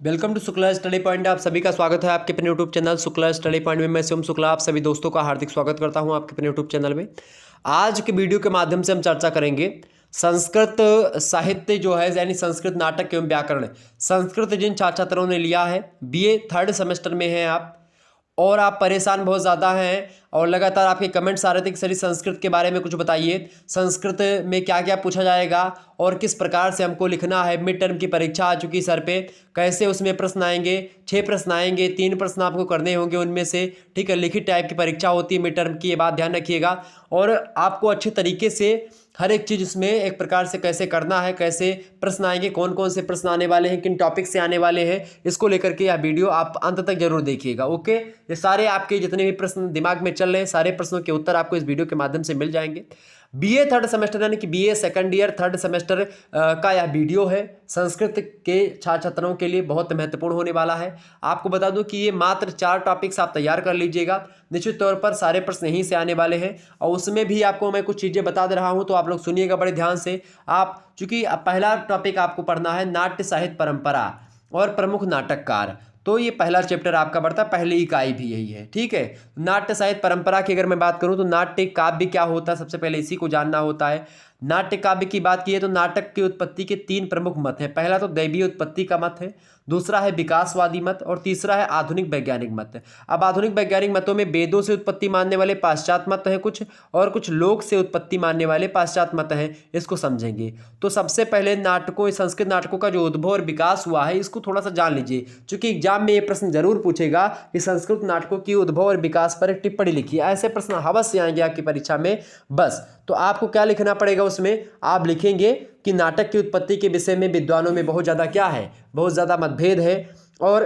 Welcome to Shukla study point. आप सभी का स्वागत है आपके अपने YouTube channel Shukla study point में। मैं शिवम शुक्ला आप सभी दोस्तों का हार्दिक स्वागत करता हूं आपके अपने यूट्यूब चैनल में। आज के वीडियो के माध्यम से हम चर्चा करेंगे संस्कृत साहित्य जो है यानी संस्कृत नाटक एवं व्याकरण। संस्कृत जिन छात्र छात्रों ने लिया है बीए थर्ड सेमेस्टर में हैं आप और आप परेशान बहुत ज़्यादा हैं और लगातार आपके कमेंट्स आ रहे थे कि सर संस्कृत के बारे में कुछ बताइए, संस्कृत में क्या क्या पूछा जाएगा और किस प्रकार से हमको लिखना है। मिड टर्म की परीक्षा आ चुकी सर पे, कैसे उसमें प्रश्न आएंगे, 6 प्रश्न आएंगे, 3 प्रश्न आपको करने होंगे उनमें से, ठीक है। लिखित टाइप की परीक्षा होती है मिड टर्म की, ये बात ध्यान रखिएगा। और आपको अच्छे तरीके से हर एक चीज़ उसमें एक प्रकार से कैसे करना है, कैसे प्रश्न आएंगे, कौन कौन से प्रश्न आने वाले हैं, किन टॉपिक से आने वाले हैं, इसको लेकर के यह वीडियो आप अंत तक जरूर देखिएगा। ओके, ये सारे आपके जितने भी प्रश्न दिमाग में चल रहे हैं सारे प्रश्नों के उत्तर आपको इस वीडियो के माध्यम से मिल जाएंगे। बीए थर्ड सेमेस्टर यानी कि BA second year third semester का यह वीडियो है। संस्कृत के छात्र छात्रों के लिए बहुत महत्वपूर्ण होने वाला है। आपको बता दूं कि ये मात्र 4 टॉपिक्स आप तैयार कर लीजिएगा। निश्चित तौर पर सारे प्रश्न यहीं से आने वाले हैं और उसमें भी आपको मैं कुछ चीज़ें बता दे रहा हूं, तो आप लोग सुनिएगा बड़े ध्यान से। आप चूंकि पहला टॉपिक आपको पढ़ना है नाट्य साहित्य परंपरा और प्रमुख नाटककार, तो ये पहला चैप्टर आपका बढ़ता है, पहली इकाई भी यही है, ठीक है। नाट्य साहित्य परंपरा की अगर मैं बात करूं तो नाट्य काव्य क्या होता है, सबसे पहले इसी को जानना होता है। नाट्य काव्य की बात की है तो नाटक की उत्पत्ति के 3 प्रमुख मत हैं। पहला तो दैवीय उत्पत्ति का मत है, दूसरा है विकासवादी मत और तीसरा है आधुनिक वैज्ञानिक मत। अब आधुनिक वैज्ञानिक मतों में वेदों से उत्पत्ति मानने वाले पाश्चात्य मत हैं कुछ, और कुछ लोक से उत्पत्ति मानने वाले पाश्चात्य मत हैं। इसको समझेंगे तो सबसे पहले नाटकों, संस्कृत नाटकों का जो उद्भव और विकास हुआ है इसको थोड़ा सा जान लीजिए, क्योंकि एग्जाम में ये प्रश्न जरूर पूछेगा कि संस्कृत नाटकों की उद्भव और विकास पर एक टिप्पणी लिखिए। ऐसे प्रश्न अवश्य आएंगे आपकी परीक्षा में। बस तो आपको क्या लिखना पड़ेगा, उसमें आप लिखेंगे कि नाटक की उत्पत्ति के विषय में विद्वानों में बहुत ज़्यादा क्या है, बहुत ज़्यादा मतभेद है। और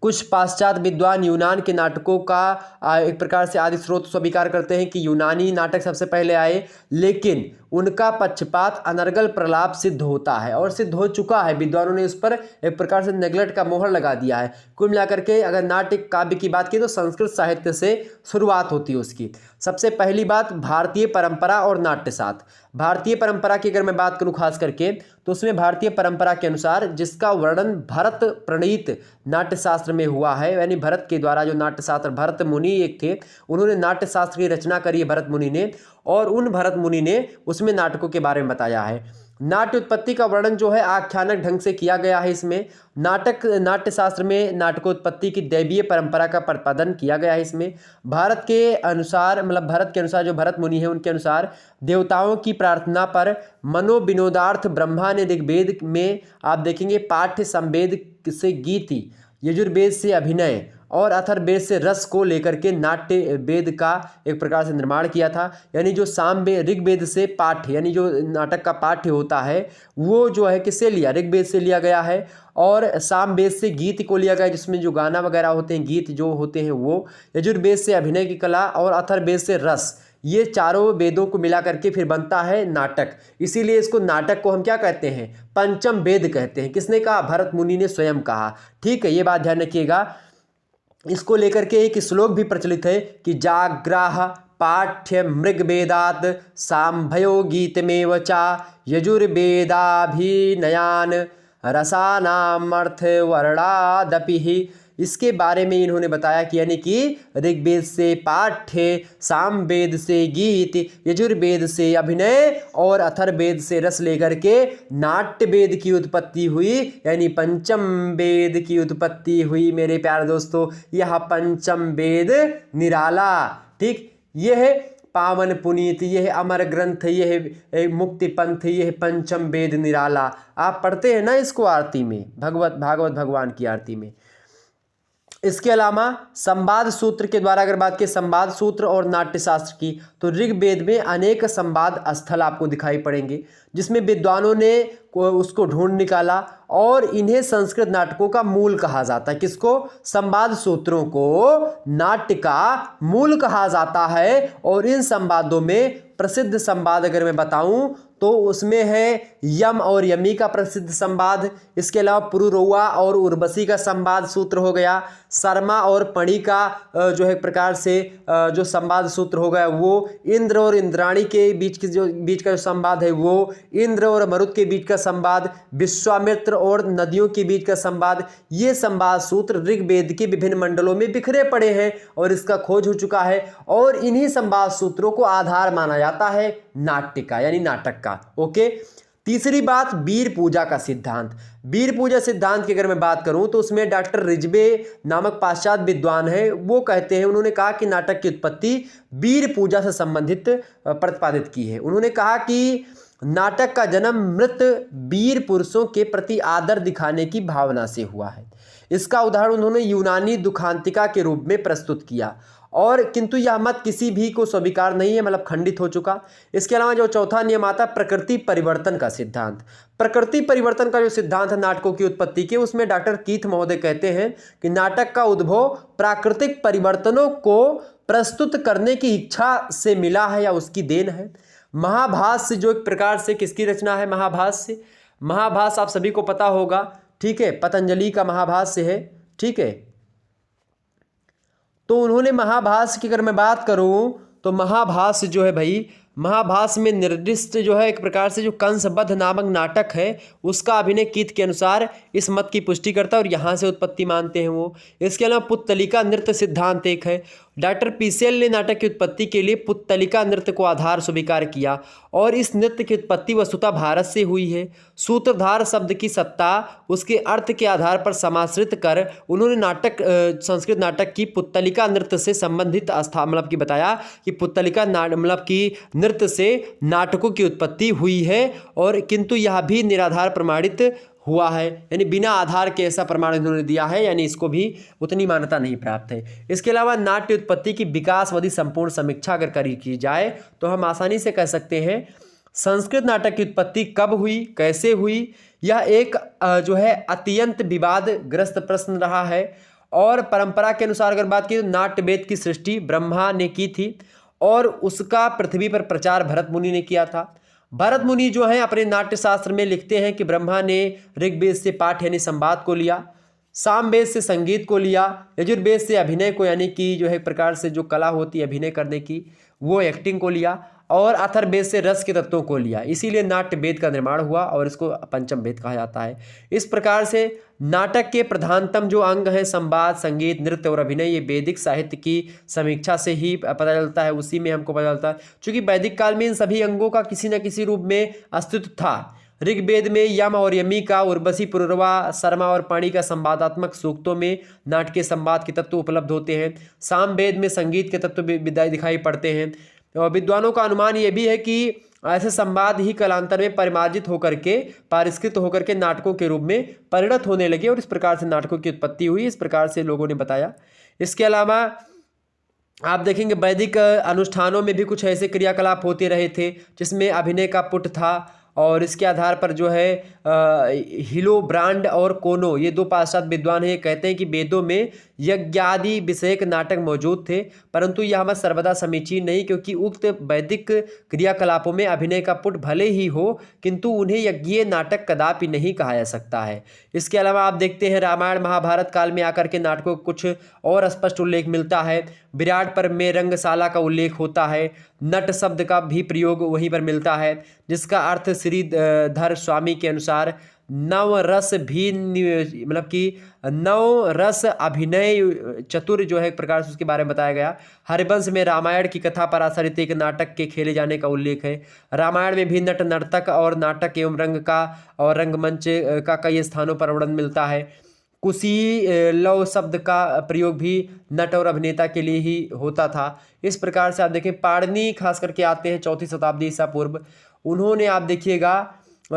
कुछ पाश्चात्य विद्वान यूनान के नाटकों का एक प्रकार से आदि स्रोत स्वीकार करते हैं कि यूनानी नाटक सबसे पहले आए, लेकिन उनका पक्षपात अनर्गल प्रलाप सिद्ध होता है और सिद्ध हो चुका है। विद्वानों ने उस पर एक प्रकार से नेगलेक्ट का मोहर लगा दिया है। कुल मिलाकर के अगर नाट्य काव्य की बात की तो संस्कृत साहित्य से शुरुआत होती है उसकी। सबसे पहली बात भारतीय परंपरा और नाट्यशास्त्र। भारतीय परंपरा की अगर मैं बात करूं खास करके तो उसमें भारतीय परंपरा के अनुसार जिसका वर्णन भरत प्रणीत नाट्यशास्त्र में हुआ है, यानी भरत के द्वारा जो नाट्यशास्त्र, भरत मुनि एक थे, उन्होंने नाट्यशास्त्र की रचना करी है भरत मुनि ने, और उन भरत मुनि ने उसमें नाटकों के बारे में बताया है। नाट्य उत्पत्ति का वर्णन जो है आख्यानक ढंग से किया गया है इसमें। नाट्यशास्त्र में नाटकोत्पत्ति की दैवीय परंपरा का प्रतिपादन किया गया है इसमें। भारत के अनुसार, मतलब भरत के अनुसार, जो भरत मुनि है उनके अनुसार देवताओं की प्रार्थना पर मनोविनोदार्थ ब्रह्मा ने ऋग्वेद में आप देखेंगे पाठ्य संवेद से गीति, यजुर्वेद से अभिनय और अथर्ववेद से रस को लेकर के नाट्य वेद का एक प्रकार से निर्माण किया था। यानी जो सामवेद, ऋग्वेद से पाठ्य यानी जो नाटक का पाठ्य होता है वो जो है किससे लिया, ऋग्वेद से लिया गया है, और सामवेद से गीत को लिया गया जिसमें जो गाना वगैरह होते हैं, गीत जो होते हैं वो, यजुर्वेद से अभिनय की कला और अथर्ववेद से रस, ये चारों वेदों को मिला करके फिर बनता है नाटक। इसीलिए इसको नाटक को हम क्या कहते हैं, पंचम वेद कहते हैं। किसने कहा, भरत मुनि ने स्वयं कहा, ठीक है। ये बात ध्यान रखिएगा। इसको लेकर के एक श्लोक भी प्रचलित है कि जाग्राह पाठ्य मृगवेदात सांभयो गीतमेव चा यजुर्वेदाभिनयान रसानामर्थ वर्णादपि ही। इसके बारे में इन्होंने बताया कि यानी कि ऋग्वेद से पाठ्य, सामवेद से गीत, यजुर्वेद से अभिनय और अथर्ववेद से रस लेकर के नाट्य वेद की उत्पत्ति हुई, यानी पंचम वेद की उत्पत्ति हुई। मेरे प्यारे दोस्तों, यह पंचम वेद निराला, ठीक, यह पावन पुनीत, यह अमर ग्रंथ, यह मुक्ति पंथ, यह पंचम वेद निराला। आप पढ़ते हैं ना इसको आरती में, भागवत भगवान की आरती में। इसके अलावा संवाद सूत्र के द्वारा अगर बात की, संवाद सूत्र और नाट्यशास्त्र की, तो ऋग्वेद में अनेक संवाद स्थल आपको दिखाई पड़ेंगे जिसमें विद्वानों ने उसको ढूंढ निकाला और इन्हें संस्कृत नाटकों का मूल कहा जाता है। किसको, संवाद सूत्रों को नाट्य का मूल कहा जाता है। और इन संवादों में प्रसिद्ध संवाद अगर मैं बताऊं तो उसमें है यम और यमी का प्रसिद्ध संवाद। इसके अलावा पुरुरौआ और उर्वशी का संवाद सूत्र हो गया। शर्मा और पणी का जो है प्रकार से जो संवाद सूत्र हो गया वो। इंद्र और इंद्राणी के बीच का जो संवाद है वो। इंद्र और मरुत के बीच का संवाद। विश्वामित्र और नदियों के बीच का संवाद। ये संवाद सूत्र ऋग्वेद के विभिन्न मंडलों में बिखरे पड़े हैं और इसका खोज हो चुका है। और इन्हीं संवाद सूत्रों को आधार माना जाता है नाट्य का, यानी नाटक का। ओके। तीसरी बात, वीर पूजा का सिद्धांत। वीर पूजा सिद्धांत की अगर मैं बात करूं तो उसमें डॉक्टर रिजवे नामक पाश्चात्य विद्वान है, वो कहते हैं, उन्होंने कहा कि नाटक की उत्पत्ति वीर पूजा से संबंधित प्रतिपादित की है। उन्होंने कहा कि नाटक का जन्म मृत वीर पुरुषों के प्रति आदर दिखाने की भावना से हुआ है। इसका उदाहरण उन्होंने यूनानी दुखांतिका के रूप में प्रस्तुत किया, और किंतु यह मत किसी भी को स्वीकार नहीं है, मतलब खंडित हो चुका। इसके अलावा जो चौथा नियम आता है प्रकृति परिवर्तन का सिद्धांत। प्रकृति परिवर्तन का जो सिद्धांत है नाटकों की उत्पत्ति के, उसमें डॉक्टर कीथ महोदय कहते हैं कि नाटक का उद्भव प्राकृतिक परिवर्तनों को प्रस्तुत करने की इच्छा से मिला है या उसकी देन है। महाभाष्य जो एक प्रकार से किसकी रचना है? महाभाष्य। महाभाष्य आप सभी को पता होगा, ठीक है, पतंजलि का महाभाष्य है, ठीक है। तो उन्होंने महाभाष्य की अगर मैं बात करूं तो महाभाष्य जो है भाई, महाभाष्य में निर्दिष्ट जो है एक प्रकार से जो कंसबद्ध नामक नाटक है उसका अभिनय कीथ के अनुसार इस मत की पुष्टि करता है और यहाँ से उत्पत्ति मानते हैं वो। इसके अलावा पुत्तलिका नृत्य सिद्धांत एक है। डॉक्टर पीसेल ने नाटक की उत्पत्ति के लिए पुत्तलिका नृत्य को आधार स्वीकार किया और इस नृत्य की उत्पत्ति वस्तुतः भारत से हुई है। सूत्रधार शब्द की सत्ता उसके अर्थ के आधार पर समाश्रित कर उन्होंने संस्कृत नाटक की पुत्तलिका नृत्य से संबंधित मतलब कि बताया कि पुत्तलिका मतलब कि नृत्य से नाटकों की उत्पत्ति हुई है, और किंतु यह भी निराधार प्रमाणित हुआ है, यानी बिना आधार के ऐसा प्रमाण इन्होंने दिया है, यानी इसको भी उतनी मान्यता नहीं प्राप्त है। इसके अलावा नाट्य उत्पत्ति की विकासवादी संपूर्ण समीक्षा अगर की जाए तो हम आसानी से कह सकते हैं संस्कृत नाटक की उत्पत्ति कब हुई, कैसे हुई, यह एक जो है अत्यंत विवादग्रस्त प्रश्न रहा है। और परंपरा के अनुसार अगर बात की तो नाट्य वेद की सृष्टि ब्रह्मा ने की थी और उसका पृथ्वी पर प्रचार भरत मुनि ने किया था। भरत मुनि जो हैं अपने नाट्य शास्त्र में लिखते हैं कि ब्रह्मा ने ऋग्वेद से पाठ यानी संवाद को लिया, सामवेद से संगीत को लिया, यजुर्वेद से अभिनय को यानी कि जो है प्रकार से जो कला होती है अभिनय करने की वो एक्टिंग को लिया, और अथर्ववेद से रस के तत्वों को लिया। इसीलिए नाट्य वेद का निर्माण हुआ और इसको पंचम वेद कहा जाता है। इस प्रकार से नाटक के प्रधानतम जो अंग हैं संवाद, संगीत, नृत्य और अभिनय, ये वैदिक साहित्य की समीक्षा से ही पता चलता है, उसी में हमको पता चलता है। चूँकि वैदिक काल में इन सभी अंगों का किसी न किसी रूप में अस्तित्व था। ऋग्वेद में यम और यमी का, उर्वशी, पुरुरवा, शर्मा और पाणी का संवादात्मक सूक्तों में नाटकीय संवाद के तत्व उपलब्ध होते हैं। सामवेद में संगीत के तत्व विदाई दिखाई पड़ते हैं। और विद्वानों का अनुमान ये भी है कि ऐसे संवाद ही कालांतर में परिमार्जित होकर के, परिष्कृत होकर के नाटकों के रूप में परिणत होने लगे और इस प्रकार से नाटकों की उत्पत्ति हुई। इस प्रकार से लोगों ने बताया। इसके अलावा आप देखेंगे वैदिक अनुष्ठानों में भी कुछ ऐसे क्रियाकलाप होते रहे थे जिसमें अभिनय का पुट था, और इसके आधार पर जो है हिलोब्रांड और कोनो, ये दो पाश्चात्य विद्वान हैं, कहते हैं कि वेदों में यज्ञादि विषयक नाटक मौजूद थे, परंतु यह मत सर्वदा समीचीन नहीं, क्योंकि उक्त वैदिक क्रियाकलापों में अभिनय का पुट भले ही हो किंतु उन्हें यज्ञीय नाटक कदापि नहीं कहा जा सकता है। इसके अलावा आप देखते हैं रामायण महाभारत काल में आकर के नाटकों को कुछ और स्पष्ट उल्लेख मिलता है। विराट पर्व में रंगशाला का उल्लेख होता है। नट शब्द का भी प्रयोग वहीं पर मिलता है, जिसका अर्थ श्रीधर स्वामी के अनुसार नवरस भी मतलब कि नवरस अभिनय चतुर जो है एक प्रकार से उसके बारे में बताया गया। हरिवंश में रामायण की कथा पर आधारित एक नाटक के खेले जाने का उल्लेख है। रामायण में भी नट नर्तक और नाटक एवं रंग का और रंगमंच का कई स्थानों पर वर्णन मिलता है। कुशी लव शब्द का प्रयोग भी नट और अभिनेता के लिए ही होता था। इस प्रकार से आप देखें पाणिनि खास करके आते हैं 4वीं शताब्दी ईसा पूर्व। उन्होंने आप देखिएगा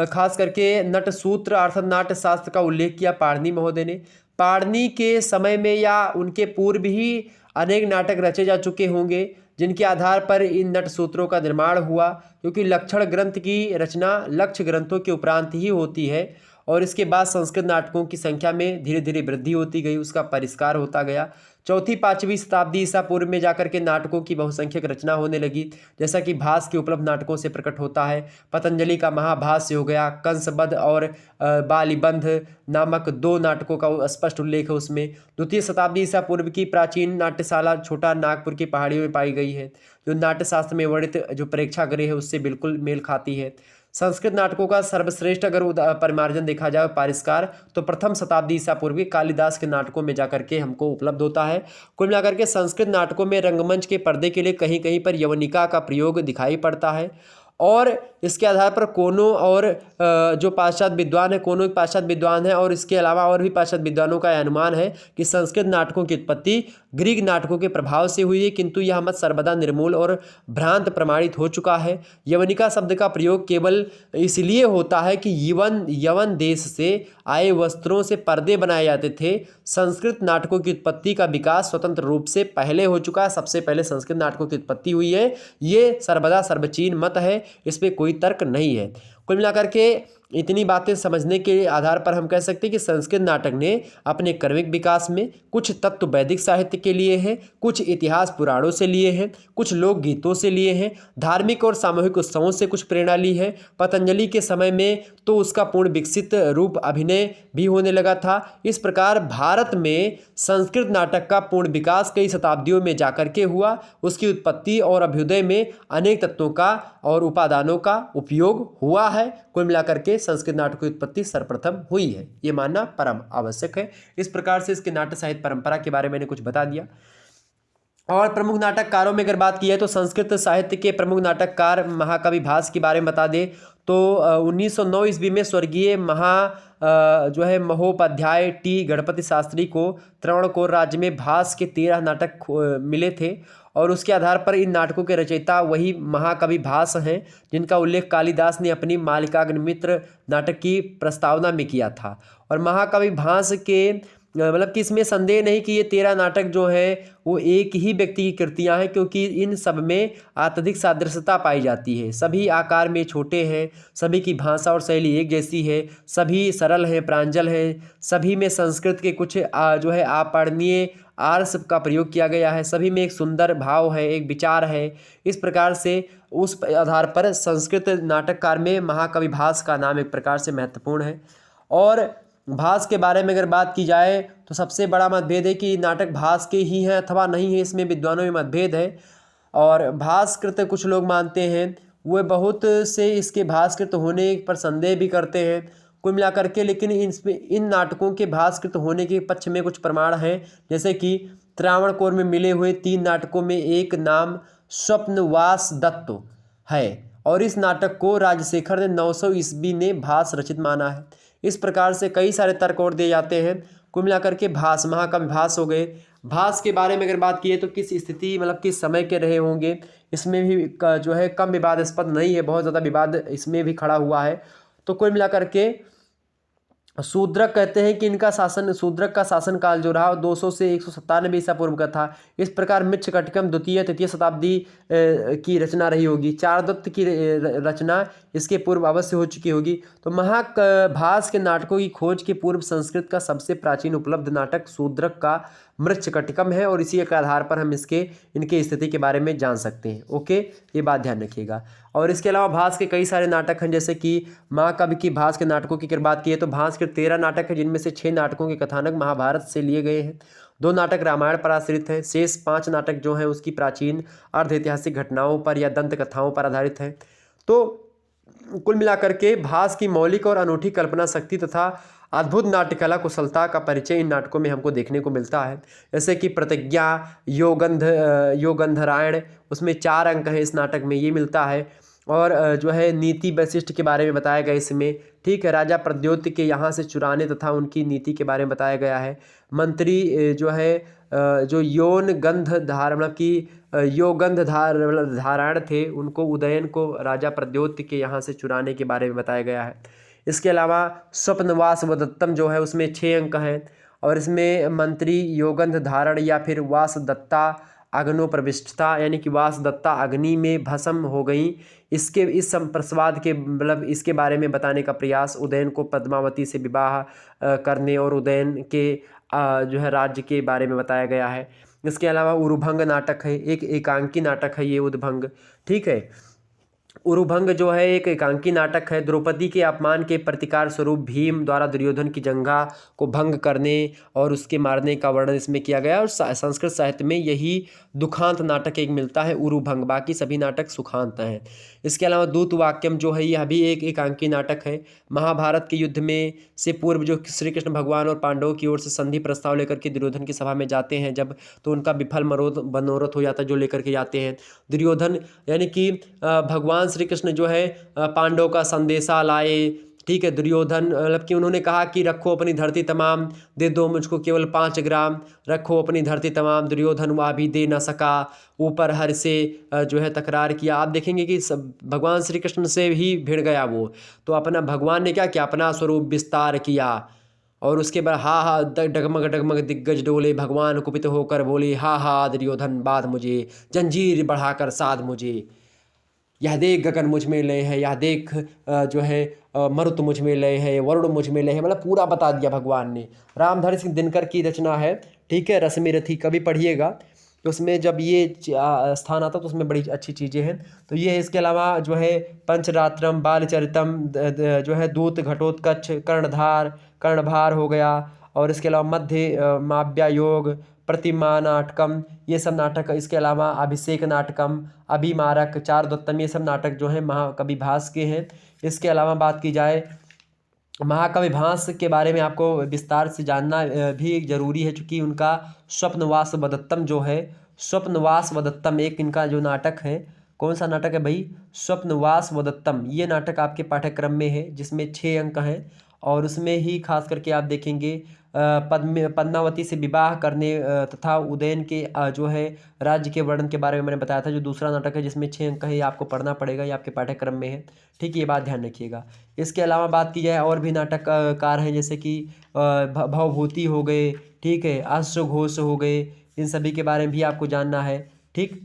खास करके नट सूत्र अर्थात नाट्य शास्त्र का उल्लेख किया पाणिनि महोदय ने। पाणिनि के समय में या उनके पूर्व ही अनेक नाटक रचे जा चुके होंगे जिनके आधार पर इन नट सूत्रों का निर्माण हुआ, क्योंकि लक्षण ग्रंथ की रचना लक्ष्य ग्रंथों के उपरांत ही होती है और इसके बाद संस्कृत नाटकों की संख्या में धीरे धीरे वृद्धि होती गई, उसका परिष्कार होता गया। चौथी पाँचवीं शताब्दी ईसा पूर्व में जाकर के नाटकों की बहुसंख्यक रचना होने लगी, जैसा कि भास के उपलब्ध नाटकों से प्रकट होता है। पतंजलि का महाभाष्य हो गया, कंसबद्ध और बालिबंध नामक 2 नाटकों का स्पष्ट उल्लेख है उसमें। द्वितीय शताब्दी ईसा पूर्व की प्राचीन नाट्यशाला छोटा नागपुर की पहाड़ियों में पाई गई है, जो नाट्यशास्त्र में वर्णित जो प्रेक्षागृह है उससे बिल्कुल मेल खाती है। संस्कृत नाटकों का सर्वश्रेष्ठ अगर परिमार्जन देखा जाए परिष्कार, तो प्रथम शताब्दी ईसा पूर्व के कालिदास के नाटकों में जाकर के हमको उपलब्ध होता है। कुल मिलाकर के संस्कृत नाटकों में रंगमंच के पर्दे के लिए कहीं कहीं पर यवनिका का प्रयोग दिखाई पड़ता है, और इसके आधार पर कोनो और जो पाश्चात्य विद्वान है, कोनो एक पाश्चात्य विद्वान है और इसके अलावा और भी पाश्चात्य विद्वानों का अनुमान है कि संस्कृत नाटकों की उत्पत्ति ग्रीक नाटकों के प्रभाव से हुई है, किंतु यह मत सर्वदा निर्मूल और भ्रांत प्रमाणित हो चुका है। यवनिका शब्द का प्रयोग केवल इसलिए होता है कि यवन देश से आए वस्त्रों से पर्दे बनाए जाते थे। संस्कृत नाटकों की उत्पत्ति का विकास स्वतंत्र रूप से पहले हो चुका है, सबसे पहले संस्कृत नाटकों की उत्पत्ति हुई है। ये सर्वदा सर्वचीन मत है, इसमें कोई तर्क नहीं है। कुल मिलाकर के इतनी बातें समझने के आधार पर हम कह सकते हैं कि संस्कृत नाटक ने अपने क्रमिक विकास में कुछ तत्व वैदिक साहित्य के लिए हैं, कुछ इतिहास पुराणों से लिए हैं, कुछ लोकगीतों से लिए हैं, धार्मिक और सामूहिक उत्सवों से कुछ प्रेरणा ली है। पतंजलि के समय में तो उसका पूर्ण विकसित रूप अभिनय भी होने लगा था। इस प्रकार भारत में संस्कृत नाटक का पूर्ण विकास कई शताब्दियों में जाकर के हुआ। उसकी उत्पत्ति और अभ्युदय में अनेक तत्वों का और उपादानों का उपयोग हुआ है। कुल मिलाकर के संस्कृत नाटक की उत्पत्ति सर्वप्रथम हुई है, ये मानना परम आवश्यक है। इस प्रकार से इसके नाट्य साहित्य परंपरा के बारे में मैंने कुछ बता दिया। और प्रमुख नाटककारों में अगर बात की है तो संस्कृत साहित्य के प्रमुख नाटककार महाकवि भास के बारे में बता दें तो 1909 ईस्वी में स्वर्गीय महोपाध्याय टी गणपति शास्त्री को त्रावणकोर राज्य में भास के 13 नाटक मिले थे, और उसके आधार पर इन नाटकों के रचयिता वही महाकवि भास हैं, जिनका उल्लेख कालिदास ने अपनी मालिकाग्निमित्र नाटक की प्रस्तावना में किया था। और महाकवि भास के मतलब कि इसमें संदेह नहीं कि ये 13 नाटक जो है वो एक ही व्यक्ति की कृतियां हैं, क्योंकि इन सब में अत्यधिक सादृश्यता पाई जाती है। सभी आकार में छोटे हैं, सभी की भाषा और शैली एक जैसी है, सभी सरल हैं, प्रांजल हैं, सभी में संस्कृत के कुछ आपरणीय आर्स का प्रयोग किया गया है, सभी में एक सुंदर भाव है, एक विचार है। इस प्रकार से उस आधार पर संस्कृत नाटककार में महाकवि भास का नाम एक प्रकार से महत्वपूर्ण है। और भास के बारे में अगर बात की जाए तो सबसे बड़ा मतभेद है कि नाटक भास के ही हैं अथवा नहीं है, इसमें विद्वानों में मतभेद है। और भास्कृत कुछ लोग मानते हैं, वे बहुत से इसके भास्कृत होने पर संदेह भी करते हैं। कुल मिलाकर के लेकिन इन नाटकों के भास्कृत होने के पक्ष में कुछ प्रमाण हैं, जैसे कि त्रावणकोर में मिले हुए 3 नाटकों में एक नाम स्वप्नवास दत्त है, और इस नाटक को राजशेखर ने 900 ईस्वी ने भास रचित माना है। इस प्रकार से कई सारे तर्क और दिए जाते हैं। कुल मिलाकर के भास महाकवि भास हो गए। भास के बारे में अगर बात की है तो किस स्थिति मतलब किस समय के रहे होंगे, इसमें भी कम विवादास्पद नहीं है, बहुत ज़्यादा विवाद इसमें भी खड़ा हुआ है। तो कुल मिलाकर के शूद्रक कहते हैं कि इनका शासन शूद्रक का शासनकाल जो रहा 200 से 197 ईसा पूर्व का था। इस प्रकार मृच्छकटिकम द्वितीय तृतीय शताब्दी की रचना रही होगी। चारदत्त की रचना इसके पूर्व अवश्य हो चुकी होगी। तो भास के नाटकों की खोज के पूर्व संस्कृत का सबसे प्राचीन उपलब्ध नाटक शूद्रक का मृच्छकटिकम है, और इसी के आधार पर हम इनके स्थिति के बारे में जान सकते हैं। ओके, ये बात ध्यान रखिएगा। और इसके अलावा भास के कई सारे नाटक हैं, जैसे कि महाकवि की भास के नाटकों की अगर बात की है तो भास के 13 नाटक हैं, जिनमें से 6 नाटकों के कथानक महाभारत से लिए गए हैं, 2 नाटक रामायण पर आश्रित हैं, शेष 5 नाटक जो हैं उसकी प्राचीन अर्ध ऐतिहासिक घटनाओं पर या दंत कथाओं पर आधारित हैं। तो कुल मिलाकर के भास की मौलिक और अनूठी कल्पना शक्ति तथा अद्भुत नाट्यकला कुशलता का परिचय इन नाटकों में हमको देखने को मिलता है। जैसे कि प्रतिज्ञा, योगंधरायण, उसमें 4 अंक हैं इस नाटक में, ये मिलता है। और नीति वैशिष्ट के बारे में बताया गया इसमें, ठीक है। राजा प्रद्योत के यहाँ से चुराने तथा उनकी नीति के बारे में बताया गया है। मंत्री जो यौन गंध धारण की योगंध धारण थे, उनको उदयन को राजा प्रद्योत के यहाँ से चुराने के बारे में बताया गया है। इसके अलावा स्वप्नवास वदत्तम जो है उसमें 6 अंक हैं, और इसमें मंत्री योगंध धारण या फिर वास दत्ता अग्नो प्रविष्टता, यानी कि वासदत्ता अग्नि में भस्म हो गई। इस संप्रस्वाद के मतलब इसके बारे में बताने का प्रयास, उदयन को पद्मावती से विवाह करने और उदयन के जो है राज्य के बारे में बताया गया है। इसके अलावा उरुभंग नाटक है, एक एकांकी नाटक है ये उद्भंग, ठीक है। उरुभंग जो है एक एकांकी नाटक है। द्रौपदी के अपमान के प्रतिकार स्वरूप भीम द्वारा दुर्योधन की जंघा को भंग करने और उसके मारने का वर्णन इसमें किया गया है। और संस्कृत साहित्य में यही दुखांत नाटक एक मिलता है, उरुभंग, बाकी सभी नाटक सुखांत हैं। इसके अलावा दूत वाक्यम जो है यह भी एक एकांकी नाटक है। महाभारत के युद्ध में से पूर्व जो श्री कृष्ण भगवान और पांडवों की ओर से संधि प्रस्ताव लेकर के दुर्योधन की सभा में जाते हैं जब, तो उनका विफल मनोरथ हो जाता है जो लेकर के जाते हैं। दुर्योधन यानी कि भगवान श्री कृष्ण जो है पांडवों का संदेशा लाए, ठीक है। दुर्योधन मतलब कि उन्होंने कहा कि रखो अपनी धरती तमाम, दे दो मुझको केवल 5 ग्राम, रखो अपनी धरती तमाम। दुर्योधन वह भी दे न सका, ऊपर हर से जो है तकरार किया। आप देखेंगे कि सब भगवान श्री कृष्ण से ही भिड़ गया वो, तो अपना भगवान ने क्या किया, अपना स्वरूप विस्तार किया। और उसके बाद हा हा डगमग डगमग दिग्गज डोले, भगवान कुपित होकर बोले हा हा दुर्योधन बाध मुझे, जंजीर बढ़ाकर साध मुझे। यह देख गगन मुझ में लय है, यह देख जो है मरुत मुझ में लय है, वरुण मुझ में लय है, मतलब पूरा बता दिया भगवान ने। रामधारी सिंह दिनकर की रचना है, ठीक है, रश्मि रथी, कभी पढ़िएगा तो उसमें जब ये स्थान आता तो उसमें बड़ी अच्छी चीज़ें हैं। तो ये है। इसके अलावा जो है पंचरात्रम, बालचरितम, जो है दूत घटोत्कच, कर्णधार, कर्णभार हो गया। और इसके अलावा मध्य माव्या योग, प्रतिमा नाटकम, ये सब नाटक। इसके अलावा अभिषेक नाटकम, अभिमारक, चारुदत्तम, ये सब नाटक जो हैं महाकवि भास के हैं। इसके अलावा बात की जाए महाकवि भास के बारे में आपको विस्तार से जानना भी जरूरी है, चूँकि उनका स्वप्नवास वदत्तम जो है, स्वप्नवास वदत्तम एक इनका जो नाटक है, कौन सा नाटक है भाई, स्वप्नवास वदत्तम, ये नाटक आपके पाठ्यक्रम में है जिसमें 6 अंक हैं। और उसमें ही खास करके आप देखेंगे पद्मावती से विवाह करने तथा उदयन के जो है राज्य के वर्णन के बारे में मैंने बताया था। जो दूसरा नाटक है जिसमें 6 अंक है, ये आपको पढ़ना पड़ेगा, ये आपके पाठ्यक्रम में है, ठीक है, ये बात ध्यान रखिएगा। इसके अलावा बात की जाए और भी नाटककार हैं, जैसे कि भवभूति हो गए, ठीक है, अश्वघोष हो गए, इन सभी के बारे में भी आपको जानना है, ठीक।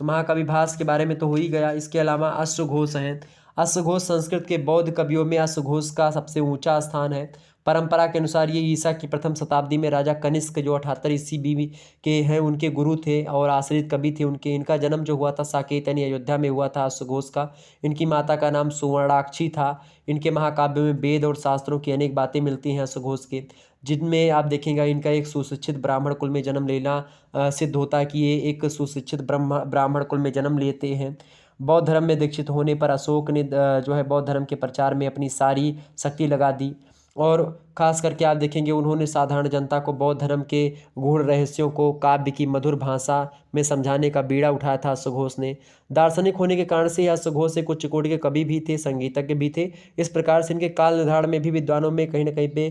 तो महाकवि भास के बारे में तो हो ही गया। इसके अलावा अश्वघोष हैं। अश्वघोष संस्कृत के बौद्ध कवियों में अश्वघोष का सबसे ऊंचा स्थान है। परंपरा के अनुसार ये ईसा की प्रथम शताब्दी में राजा कनिष्क जो 78 ईस्वी बीवी के हैं उनके गुरु थे और आश्रित कवि थे उनके। इनका जन्म जो हुआ था साकेत यानी अयोध्या में हुआ था अश्वघोष का। इनकी माता का नाम सुवर्णाक्षी था। इनके महाकाव्यों में वेद और शास्त्रों की अनेक बातें मिलती हैं अश्वघोष के, जिनमें आप देखेंगे इनका एक सुशिक्षित ब्राह्मण कुल में जन्म लेना सिद्ध होता है कि ये एक सुशिक्षित ब्राह्मण कुल में जन्म लेते हैं। बौद्ध धर्म में दीक्षित होने पर अशोक ने जो है बौद्ध धर्म के प्रचार में अपनी सारी शक्ति लगा दी। और खास करके आप देखेंगे उन्होंने साधारण जनता को बौद्ध धर्म के गूढ़ रहस्यों को काव्य की मधुर भाषा में समझाने का बीड़ा उठाया था अश्वघोष ने। दार्शनिक होने के कारण से अश्वघोष एक उच्च कोटि के कवि भी थे, संगीतज्ञ भी थे। इस प्रकार से इनके काल निर्धारण में भी विद्वानों में कहीं ना कहीं पे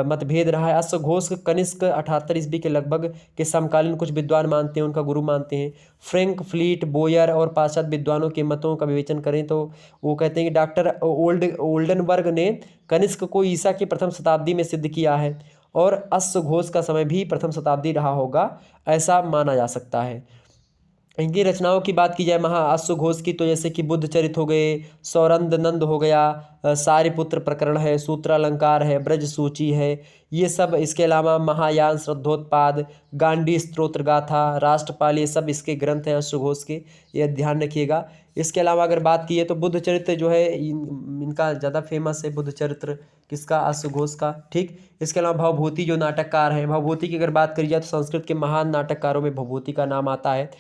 मतभेद रहा है। अश्वघोष कनिष्क 78 ईस्वी के लगभग के समकालीन कुछ विद्वान मानते हैं, उनका गुरु मानते हैं। फ्रैंक, फ्लीट, बोयर और पाश्चात्य विद्वानों के मतों का विवेचन करें तो वो कहते हैं कि डॉक्टर ओल्डनबर्ग ने कनिष्क को ईसा की प्रथम शताब्दी में सिद्ध किया है और अश्वघोष का समय भी प्रथम शताब्दी रहा होगा, ऐसा माना जा सकता है। इनकी रचनाओं की बात की जाए अश्वघोष की तो जैसे कि बुद्ध चरित हो गए, सौरंद नंद हो गया, सारिपुत्र प्रकरण है, सूत्रालंकार है, ब्रज सूची है, ये सब। इसके अलावा महायान, श्रद्धोत्पाद, गांडी स्तोत्र गाथा, राष्ट्रपाल, ये सब इसके ग्रंथ हैं अश्वघोष के, ये ध्यान रखिएगा। इसके अलावा अगर बात की है तो बुद्ध चरित्र जो है इनका ज़्यादा फेमस है, बुद्ध चरित्र किसका, अश्वघोष का, ठीक। इसके अलावा भवभूति जो नाटककार हैं, भवभूति की अगर बात करी जाए तो संस्कृत के महान नाटककारों में भवभूति का नाम आता है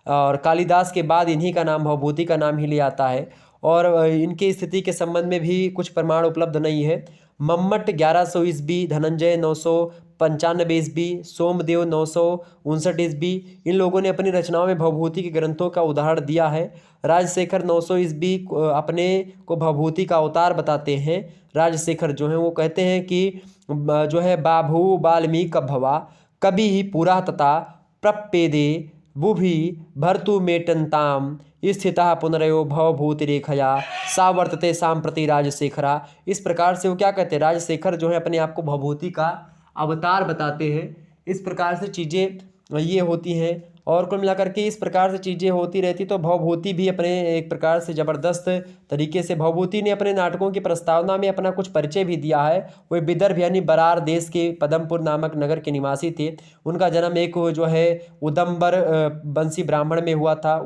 और कालिदास के बाद इन्हीं का नाम भवभूति का नाम ही ले आता है। और इनकी स्थिति के संबंध में भी कुछ प्रमाण उपलब्ध नहीं है। मम्मट 1100 ईस्वी, धनंजय 995 ईस्वी, सोमदेव 959 ईस्वी, इन लोगों ने अपनी रचनाओं में भवभूति के ग्रंथों का उदाहरण दिया है। राजशेखर 900 ईस्वी अपने को भवभूति का अवतार बताते हैं। राजशेखर जो हैं वो कहते हैं कि जो है बाभू वाल्मीकि भवा कवि ही पुरा तथा प्रपेदे बुभि भर्तु मेटनताम स्थिता पुनरयो भवभूतिरेखया सावर्तते सांप्रति राजशेखरा। इस प्रकार से वो क्या कहते हैं, राजशेखर जो है अपने आप को भवभूति का अवतार बताते हैं। इस प्रकार से चीज़ें ये होती हैं। और कुल मिलाकर के इस प्रकार से चीज़ें होती रहती। तो भवभूति भी अपने एक प्रकार से ज़बरदस्त तरीके से, भवभूति ने अपने नाटकों की प्रस्तावना में अपना कुछ परिचय भी दिया है। वे विदर्भ यानी बरार देश के पदमपुर नामक नगर के निवासी थे। उनका जन्म एक जो है उदम्बर वंशी ब्राह्मण में हुआ था।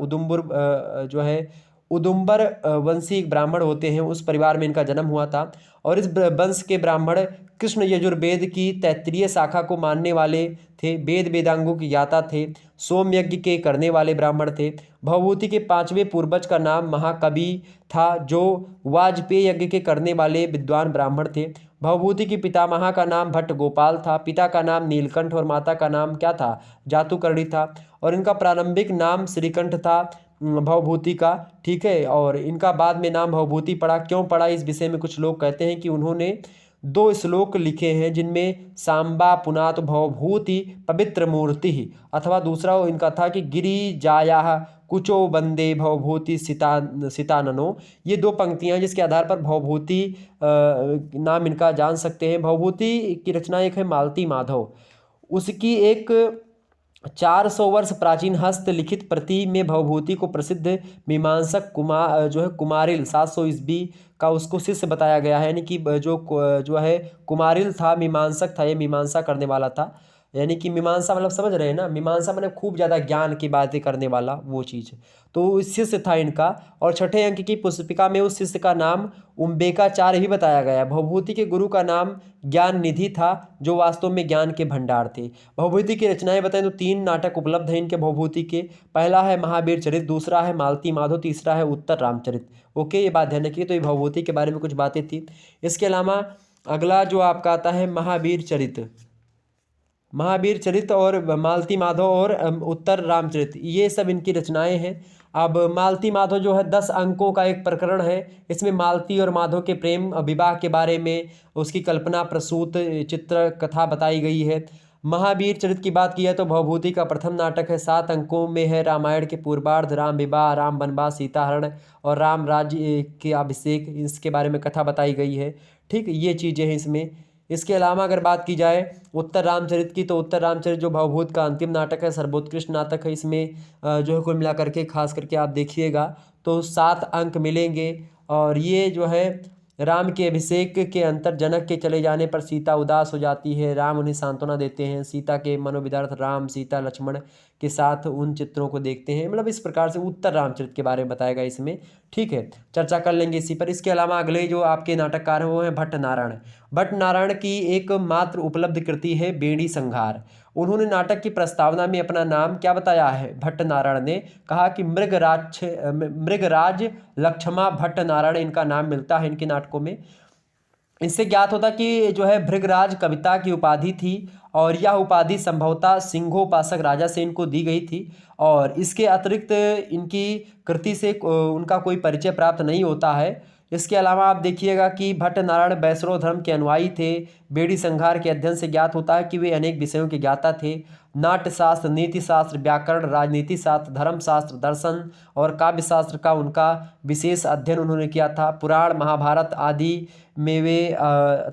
जो है उदुम्बर वंशी एक ब्राह्मण होते हैं, उस परिवार में इनका जन्म हुआ था। और इस वंश के ब्राह्मण कृष्ण यजुर्वेद की तैत्तिरीय शाखा को मानने वाले थे, वेद वेदांगों की ज्ञाता थे, सोम यज्ञ के करने वाले ब्राह्मण थे। भवभूति के पांचवें पूर्वज का नाम महाकवि था, जो वाजपेय यज्ञ के करने वाले विद्वान ब्राह्मण थे। भवभूति की पितामह का नाम भट्ट गोपाल था, पिता का नाम नीलकंठ और माता का नाम क्या था, जातुकर्णी था। और इनका प्रारंभिक नाम श्रीकंठ था भवभूति का, ठीक है। और इनका बाद में नाम भवभूति पड़ा, क्यों पड़ा इस विषय में कुछ लोग कहते हैं कि उन्होंने 2 श्लोक लिखे हैं जिनमें सांबा पुनात भवभूति पवित्र मूर्ति, अथवा दूसरा इनका था कि गिरिजायाः कुचो वंदे भवभूति सिताननो। ये 2 पंक्तियां जिसके आधार पर भवभूति नाम इनका जान सकते हैं। भवभूति की रचना एक है मालती माधव, उसकी एक 400 वर्ष प्राचीन हस्तलिखित प्रति में भवभूति को प्रसिद्ध मीमांसक कुमारिल 700 ईस्वी का उसको शिष्य बताया गया है। यानी कि जो है कुमारिल था, मीमांसक था, ये मीमांसा करने वाला था। यानी कि मीमांसा मतलब समझ रहे हैं ना, मीमांसा मतलब खूब ज़्यादा ज्ञान की बातें करने वाला वो चीज़। तो शिष्य था इनका। और छठे अंक की पुस्तिका में उस शिष्य का नाम उम्बेकाचार्य ही बताया गया है। भवभूति के गुरु का नाम ज्ञान निधि था, जो वास्तव में ज्ञान के भंडार थे। भवभूति की रचनाएं बताएं तो 3 नाटक उपलब्ध हैं इनके भवभूति के। पहला है महावीर चरित, दूसरा है मालती माधव, तीसरा है उत्तर रामचरित। ओके, ये बात ध्यान रखिए। तो ये भवभूति के बारे में कुछ बातें थी। इसके अलावा अगला जो आपका आता है महावीर चरित, महावीर चरित और मालती माधव और उत्तर रामचरित, ये सब इनकी रचनाएं हैं। अब मालती माधव जो है 10 अंकों का एक प्रकरण है। इसमें मालती और माधव के प्रेम विवाह के बारे में उसकी कल्पना प्रसूत चित्र कथा बताई गई है। महावीर चरित की बात की है तो भवभूति का प्रथम नाटक है, 7 अंकों में है। रामायण के पूर्वार्ध, राम विवाह, राम वनवास, सीता हरण और राम राज्य के अभिषेक, इसके बारे में कथा बताई गई है। ठीक, ये चीज़ें हैं इसमें। इसके अलावा अगर बात की जाए उत्तर रामचरित की, तो उत्तर रामचरित जो भवभूत का अंतिम नाटक है, सर्वोत्कृष्ट नाटक है। इसमें जो है कुल मिला करके खास करके आप देखिएगा तो 7 अंक मिलेंगे। और ये जो है राम के अभिषेक के अंतर जनक के चले जाने पर सीता उदास हो जाती है, राम उन्हें सांत्वना देते हैं, सीता के मनोविदार्थ राम सीता लक्ष्मण के साथ उन चित्रों को देखते हैं। मतलब इस प्रकार से उत्तर रामचरित के बारे में बताएगा इसमें, ठीक है। चर्चा कर लेंगे इसी पर। इसके अलावा अगले जो आपके नाटककार हैं वो हैं भट्ट नारायण। भट्ट नारायण की एक मात्र उपलब्ध कृति है बेड़ी संहार। उन्होंने नाटक की प्रस्तावना में अपना नाम क्या बताया है, भट्ट नारायण ने कहा कि मृगराज लक्ष्मा भट्ट नारायण इनका नाम मिलता है इनके नाटकों में। इससे ज्ञात होता कि जो है भृगराज कविता की उपाधि थी, और यह उपाधि संभवतः सिंहोपासक राजा से इनको दी गई थी। और इसके अतिरिक्त इनकी कृति से उनका कोई परिचय प्राप्त नहीं होता है। इसके अलावा आप देखिएगा कि भट्ट नारायण वैष्णव धर्म के अनुयायी थे। बेड़ी संहार के अध्ययन से ज्ञात होता है कि वे अनेक विषयों के ज्ञाता थे। नाट्यशास्त्र, नीतिशास्त्र, व्याकरण, राजनीति शास्त्र, धर्मशास्त्र, दर्शन और काव्यशास्त्र का उनका विशेष अध्ययन उन्होंने किया था। पुराण, महाभारत आदि में वे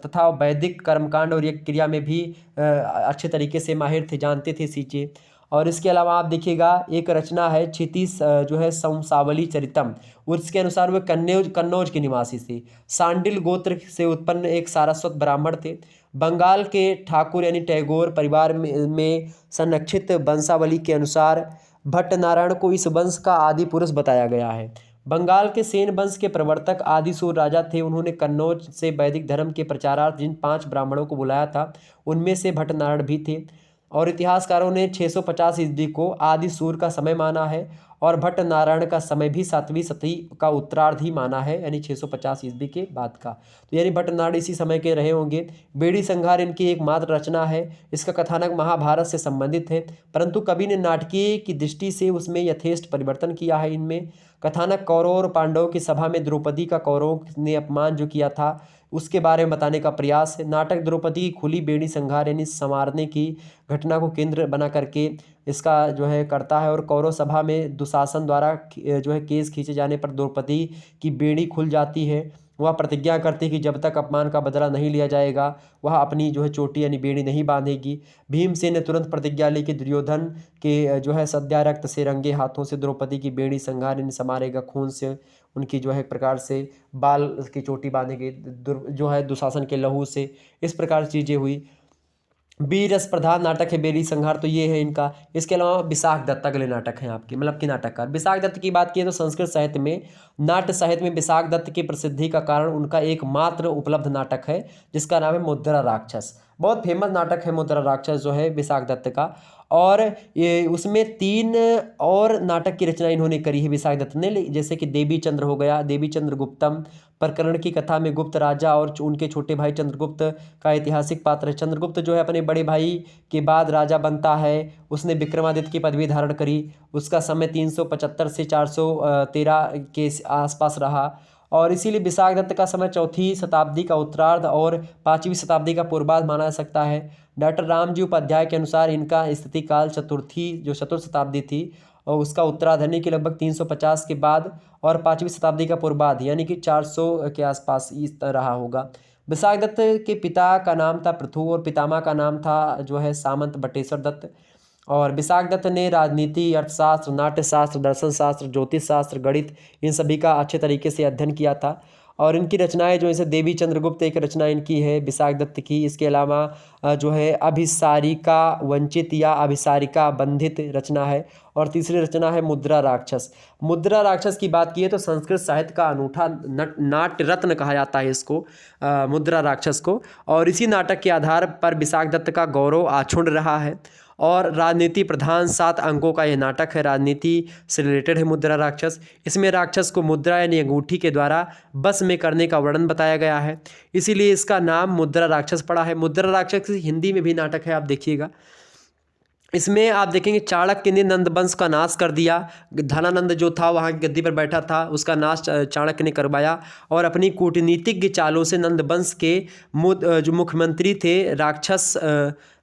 तथा वैदिक कर्मकांड और यज्ञ क्रिया में भी अच्छे तरीके से माहिर थे, जानते थे चीज़ें। और इसके अलावा आप देखिएगा एक रचना है क्षितिज जो है संसावली चरितम, उसके अनुसार वे कन्नौज के निवासी थे। सांडिल गोत्र से उत्पन्न एक सारस्वत ब्राह्मण थे। बंगाल के ठाकुर यानी टैगोर परिवार में संरक्षित वंशावली के अनुसार भट्ट नारायण को इस वंश का आदि पुरुष बताया गया है। बंगाल के सेन वंश के प्रवर्तक आदिसूर राजा थे। उन्होंने कन्नौज से वैदिक धर्म के प्रचारार्थ जिन 5 ब्राह्मणों को बुलाया था उनमें से भट्ट नारायण भी थे। और इतिहासकारों ने 650 ईस्वी को आदि सूर का समय माना है, और भट्ट नारायण का समय भी 7वीं सदी का उत्तरार्ध ही माना है, यानी 650 ईस्वी के बाद का। तो यानी भट्ट नारायण इसी समय के रहे होंगे। बेड़ी संहार इनकी एकमात्र रचना है। इसका कथानक महाभारत से संबंधित है, परंतु कवि ने नाटकीय की दृष्टि से उसमें यथेष्ट परिवर्तन किया है। इनमें कथानक कौरव और पांडवों की सभा में द्रौपदी का कौरवों ने अपमान जो किया था उसके बारे में बताने का प्रयास है। नाटक द्रौपदी की खुली बेड़ी संहार यानी संवारने की घटना को केंद्र बना करके इसका जो है करता है, और कौरव सभा में दुशासन द्वारा जो है केस खींचे जाने पर द्रौपदी की बेड़ी खुल जाती है। वह प्रतिज्ञा करती कि जब तक अपमान का बदला नहीं लिया जाएगा वह अपनी जो है चोटी यानी बेड़ी नहीं बांधेगी। भीमसेन ने तुरंत प्रतिज्ञा ली कि दुर्योधन के जो है सद्या रक्त से रंगे हाथों से द्रौपदी की बेड़ी संहार यानी समारेगा, खून से उनकी जो है एक प्रकार से बाल की चोटी बांधेगी, जो है दुशासन के लहू से। इस प्रकार चीज़ें हुई। बीर रस प्रधान नाटक है बेरी संहार, तो ये है इनका। इसके अलावा विशाख दत्त अगले नाटक हैं आपके, मतलब कि नाटककार। विशाख दत्त की बात की तो संस्कृत साहित्य में, नाट्य साहित्य में विशाख दत्त की प्रसिद्धि का कारण उनका एकमात्र उपलब्ध नाटक है जिसका नाम है मुद्रा राक्षस। बहुत फेमस नाटक है मुद्रा राक्षस जो है विशाख दत्त का। और ये उसमें 3 और नाटक की रचना इन्होंने करी है विशाख दत्त ने, जैसे कि देवी चंद्र हो गया, देवी चंद्र गुप्तम प्रकरण की कथा में गुप्त राजा और उनके छोटे भाई चंद्रगुप्त का ऐतिहासिक पात्र है। चंद्रगुप्त जो है अपने बड़े भाई के बाद राजा बनता है, उसने विक्रमादित्य की पदवी धारण करी। उसका समय 375 से 413 के आसपास रहा और इसीलिए विशाख दत्त का समय 4वीं शताब्दी का उत्तरार्ध और 5वीं शताब्दी का पूर्वार्ध माना जा सकता है। डॉक्टर रामजी उपाध्याय के अनुसार इनका स्थिति काल चतुर्थ शताब्दी थी और उसका उत्तराधर्णी के लगभग 350 के बाद और 5वीं शताब्दी का पूर्वार्ध यानी कि 400 के आसपास इस तरह रहा होगा। विशाख दत्त के पिता का नाम था पृथु और पितामह का नाम था जो है सामंत बटेश्वर दत्त। और विशाख दत्त ने राजनीति, अर्थशास्त्र, नाट्यशास्त्र, दर्शन शास्त्र, ज्योतिष शास्त्र, गणित इन सभी का अच्छे तरीके से अध्ययन किया था। और इनकी रचनाएं जो जैसे देवी चंद्रगुप्त एक रचना इनकी है विशाख दत्त की। इसके अलावा जो है अभिसारिका वंचित या अभिसारिका बंधित रचना है। और तीसरी रचना है मुद्रा राक्षस। मुद्रा राक्षस की बात की है तो संस्कृत साहित्य का अनूठा नाट्य रत्न कहा जाता है इसको, मुद्रा राक्षस को। और इसी नाटक के आधार पर विशाख दत्त का गौरव आछुड़ रहा है। और राजनीति प्रधान 7 अंकों का यह नाटक है, राजनीति से रिलेटेड है मुद्रा राक्षस। इसमें राक्षस को मुद्रा यानी अंगूठी के द्वारा बस में करने का वर्णन बताया गया है, इसीलिए इसका नाम मुद्रा राक्षस पड़ा है। मुद्रा राक्षस हिंदी में भी नाटक है, आप देखिएगा। इसमें आप देखेंगे चाणक्य ने नंदवंश का नाश कर दिया। धनानंद जो था वहाँ की गद्दी पर बैठा था, उसका नाश चाणक्य ने करवाया और अपनी कूटनीतिज्ञ चालों से नंदवंश के जो मुख्यमंत्री थे राक्षस,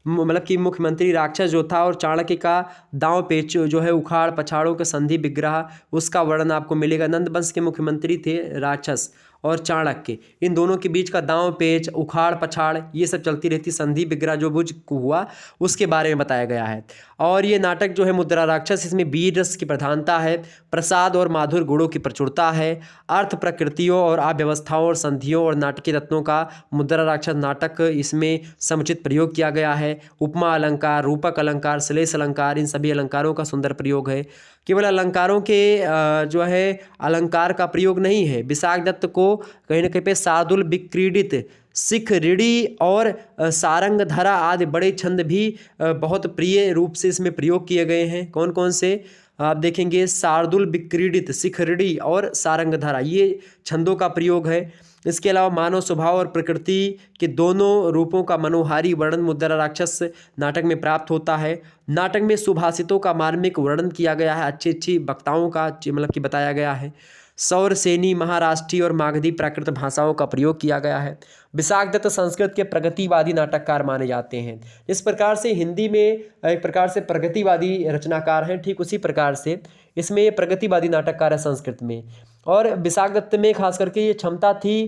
मतलब कि मुख्यमंत्री राक्षस जो था और चाणक्य का दांव पेच जो है उखाड़ पछाड़ों के संधि विग्रह, उसका वर्णन आपको मिलेगा। नंदवंश के मुख्यमंत्री थे राक्षस और चाणक्य, इन दोनों के बीच का दांव पेच उखाड़ पछाड़ ये सब चलती रहती, संधि विग्रह जो भुज हुआ उसके बारे में बताया गया है। और ये नाटक जो है मुद्रा राक्षस, इसमें वीर रस की प्रधानता है, प्रसाद और माधुर गुणों की प्रचुरता है, अर्थ प्रकृतियों और अव्यवस्थाओं और संधियों और नाटकीय तत्वों का मुद्रा राक्षस नाटक इसमें समुचित प्रयोग किया गया है। उपमा अलंकार, रूपक अलंकार, श्लेष अलंकार, इन सभी अलंकारों का सुंदर प्रयोग है। केवल अलंकारों के जो है अलंकार का प्रयोग नहीं है, विशाख दत्त को कहीं ना कहीं पे शार्दुल, विक्रीडित, सिख, ऋणी और सारंग धरा आदि बड़े छंद भी बहुत प्रिय रूप से इसमें प्रयोग किए गए हैं। कौन कौन से आप देखेंगे, शार्दुल, विक्रीडित, सिख, ऋणी और सारंग धरा, ये छंदों का प्रयोग है। इसके अलावा मानव स्वभाव और प्रकृति के दोनों रूपों का मनोहारी वर्णन मुद्रा राक्षस नाटक में प्राप्त होता है। नाटक में सुभाषितों का मार्मिक वर्णन किया गया है, अच्छी अच्छी वक्ताओं का मतलब कि बताया गया है। सौर सेनी, महाराष्ट्रीय और मागधी प्राकृत भाषाओं का प्रयोग किया गया है। विशाख दत्त संस्कृत के प्रगतिवादी नाटककार माने जाते हैं। इस प्रकार से हिंदी में एक प्रकार से प्रगतिवादी रचनाकार हैं, ठीक उसी प्रकार से इसमें ये प्रगतिवादी नाटककार है संस्कृत में। और विशाख दत्त में खास करके ये क्षमता थी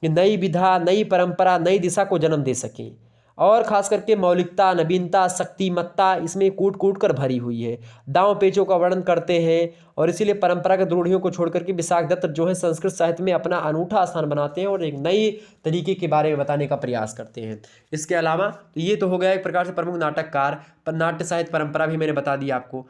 कि नई विधा, नई परंपरा, नई दिशा को जन्म दे सकें। और खास करके मौलिकता, नवीनता, शक्तिमत्ता इसमें कूट कूट कर भरी हुई है। दांव पेचों का वर्णन करते हैं और इसीलिए परंपरागत रूढ़ियों को छोड़ करके विशाख दत्त जो है संस्कृत साहित्य में अपना अनूठा स्थान बनाते हैं और एक नई तरीके के बारे में बताने का प्रयास करते हैं। इसके अलावा तो ये तो हो गया एक प्रकार से प्रमुख नाटककार, पर नाट्य साहित्य परंपरा भी मैंने बता दी आपको।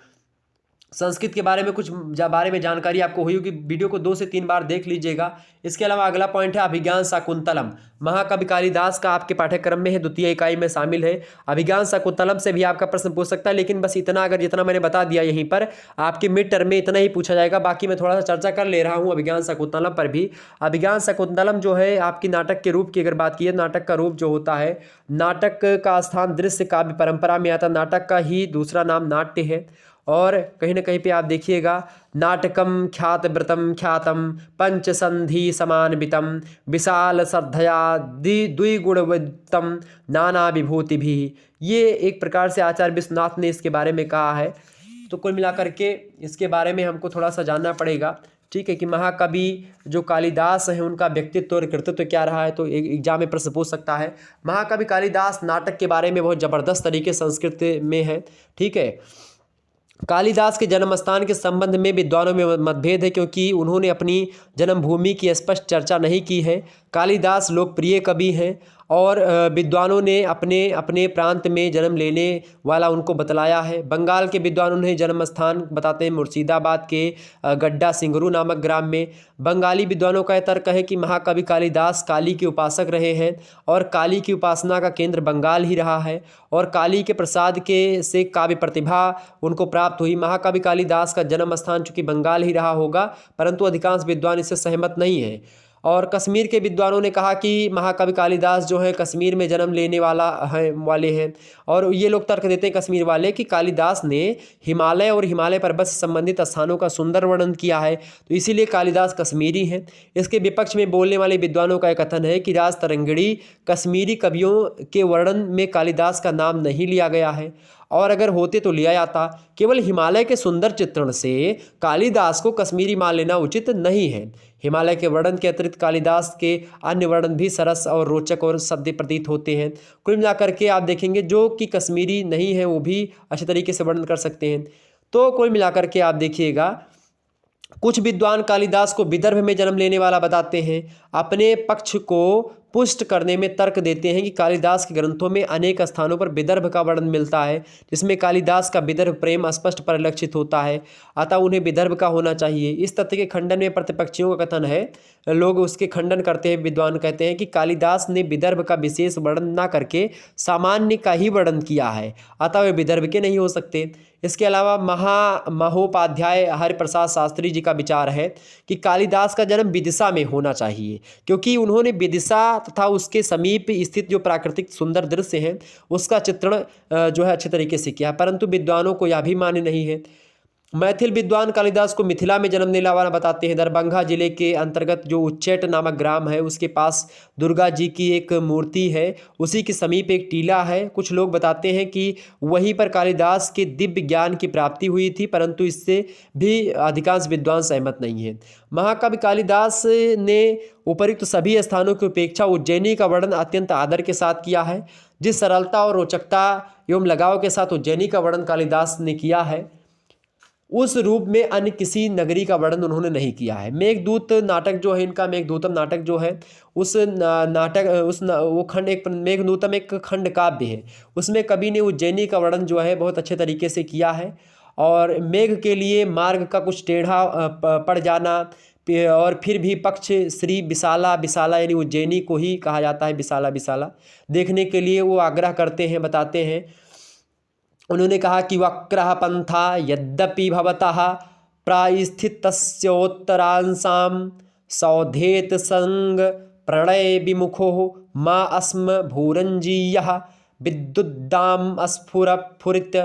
संस्कृत के बारे में कुछ बारे में जानकारी आपको हुई होगी, वीडियो को 2 से 3 बार देख लीजिएगा। इसके अलावा अगला पॉइंट है अभिज्ञान शाकुंतलम, महाकवि कालिदास का आपके पाठ्यक्रम में है, 2वीं इकाई में शामिल है। अभिज्ञान शाकुंतलम से भी आपका प्रश्न पूछ सकता है, लेकिन बस इतना अगर जितना मैंने बता दिया यहीं पर आपके मिड टर्म में इतना ही पूछा जाएगा। बाकी मैं थोड़ा सा चर्चा कर ले रहा हूँ अभिज्ञान शाकुंतलम पर भी। अभिज्ञान शाकुंतलम जो है आपकी नाटक के रूप की अगर बात की है, नाटक का रूप जो होता है, नाटक का स्थान दृश्य काव्य परंपरा में आता, नाटक का ही दूसरा नाम नाट्य है। और कहीं ना कहीं पे आप देखिएगा, नाटकम ख्यात व्रतम ख्यातम पंच संधि समान्वितम विशाल श्रद्धया द्विगुणवत्तम नाना विभूति भी, ये एक प्रकार से आचार्य विश्वनाथ ने इसके बारे में कहा है। तो कुल मिलाकर के इसके बारे में हमको थोड़ा सा जानना पड़ेगा ठीक है, कि महाकवि जो कालिदास हैं उनका व्यक्तित्व और कृतित्व क्या रहा है, तो एग्जाम में प्रश्न पूछ सकता है। महाकवि कालिदास नाटक के बारे में बहुत ज़बरदस्त तरीके संस्कृत में है। ठीक है, कालिदास के जन्म स्थान के संबंध में विद्वानों में मतभेद है, क्योंकि उन्होंने अपनी जन्मभूमि की स्पष्ट चर्चा नहीं की है। कालिदास लोकप्रिय कवि हैं और विद्वानों ने अपने अपने प्रांत में जन्म लेने वाला उनको बतलाया है। बंगाल के विद्वान उन्हें जन्म स्थान बताते हैं मुर्शिदाबाद के गड्ढा सिंगरू नामक ग्राम में। बंगाली विद्वानों का यह तर्क है कि महाकवि कालिदास काली के उपासक रहे हैं और काली की उपासना का केंद्र बंगाल ही रहा है और काली के प्रसाद के से काव्य प्रतिभा उनको प्राप्त हुई। महाकवि कालिदास का जन्म स्थान चूंकि बंगाल ही रहा होगा, परंतु अधिकांश विद्वान इससे सहमत नहीं हैं। और कश्मीर के विद्वानों ने कहा कि महाकवि कालिदास जो है कश्मीर में जन्म लेने वाले हैं और ये लोग तर्क देते हैं कश्मीर वाले कि कालिदास ने हिमालय और हिमालय पर्वत से संबंधित स्थानों का सुंदर वर्णन किया है, तो इसीलिए कालिदास कश्मीरी हैं। इसके विपक्ष में बोलने वाले विद्वानों का यह कथन है कि राज तरंगिणी कश्मीरी कवियों के वर्णन में कालिदास का नाम नहीं लिया गया है, और अगर होते तो लिया जाता। केवल हिमालय के सुंदर चित्रण से कालिदास को कश्मीरी मान लेना उचित नहीं है। हिमालय के वर्णन के अतिरिक्त कालिदास के अन्य वर्णन भी सरस और रोचक और सद्य प्रतीत होते हैं। कुल मिलाकर के आप देखेंगे जो कि कश्मीरी नहीं है वो भी अच्छे तरीके से वर्णन कर सकते हैं। तो कुल मिलाकर के आप देखिएगा, कुछ विद्वान कालिदास को विदर्भ में जन्म लेने वाला बताते हैं। अपने पक्ष को पुष्ट करने में तर्क देते हैं कि कालिदास के ग्रंथों में अनेक स्थानों पर विदर्भ का वर्णन मिलता है, जिसमें कालिदास का विदर्भ प्रेम स्पष्ट परिलक्षित होता है, अतः उन्हें विदर्भ का होना चाहिए। इस तथ्य के खंडन में प्रतिपक्षियों का कथन है, लोग उसके खंडन करते हैं। विद्वान कहते हैं कि कालिदास ने विदर्भ का विशेष वर्णन न करके सामान्य का ही वर्णन किया है, अतः वे विदर्भ के नहीं हो सकते। इसके अलावा महोपाध्याय हरिप्रसाद शास्त्री जी का विचार है कि कालिदास का जन्म विदिशा में होना चाहिए, क्योंकि उन्होंने विदिशा तथा उसके समीप स्थित जो प्राकृतिक सुंदर दृश्य हैं उसका चित्रण जो है अच्छे तरीके से किया, परंतु विद्वानों को यह भी मान्य नहीं है। मैथिल विद्वान कालिदास को मिथिला में जन्म लेने वाला बताते हैं। दरभंगा जिले के अंतर्गत जो उच्चैठ नामक ग्राम है उसके पास दुर्गा जी की एक मूर्ति है, उसी के समीप एक टीला है। कुछ लोग बताते हैं कि वहीं पर कालिदास के दिव्य ज्ञान की प्राप्ति हुई थी, परंतु इससे भी अधिकांश विद्वान सहमत नहीं हैं। महाकवि कालिदास ने उपयुक्त सभी स्थानों की उपेक्षा उज्जैनी का वर्णन अत्यंत आदर के साथ किया है। जिस सरलता और रोचकता एवं लगाव के साथ उज्जैनी का वर्णन कालिदास ने किया है, उस रूप में अन्य किसी नगरी का वर्णन उन्होंने नहीं किया है। मेघदूत नाटक जो है इनका, मेघदूतम नाटक जो है वो खंड एक मेघदूतम एक खंड काव्य है, उसमें कवि ने उज्जैनी का वर्णन जो है बहुत अच्छे तरीके से किया है। और मेघ के लिए मार्ग का कुछ टेढ़ा पड़ जाना और फिर भी पक्ष श्री विशाला विशाला यानी उज्जैनी को ही कहा जाता है विशाला विशाला देखने के लिए वो आग्रह करते हैं, बताते हैं। उन्होंने कहा कि वक्रः पंथा यद्यपि भवतः प्रास्थितस्योत्तरांशां सौधेत संग प्रणय विमुखो मा अस्म भूरंजीयः विद्युद्दाम स्फुरफुरित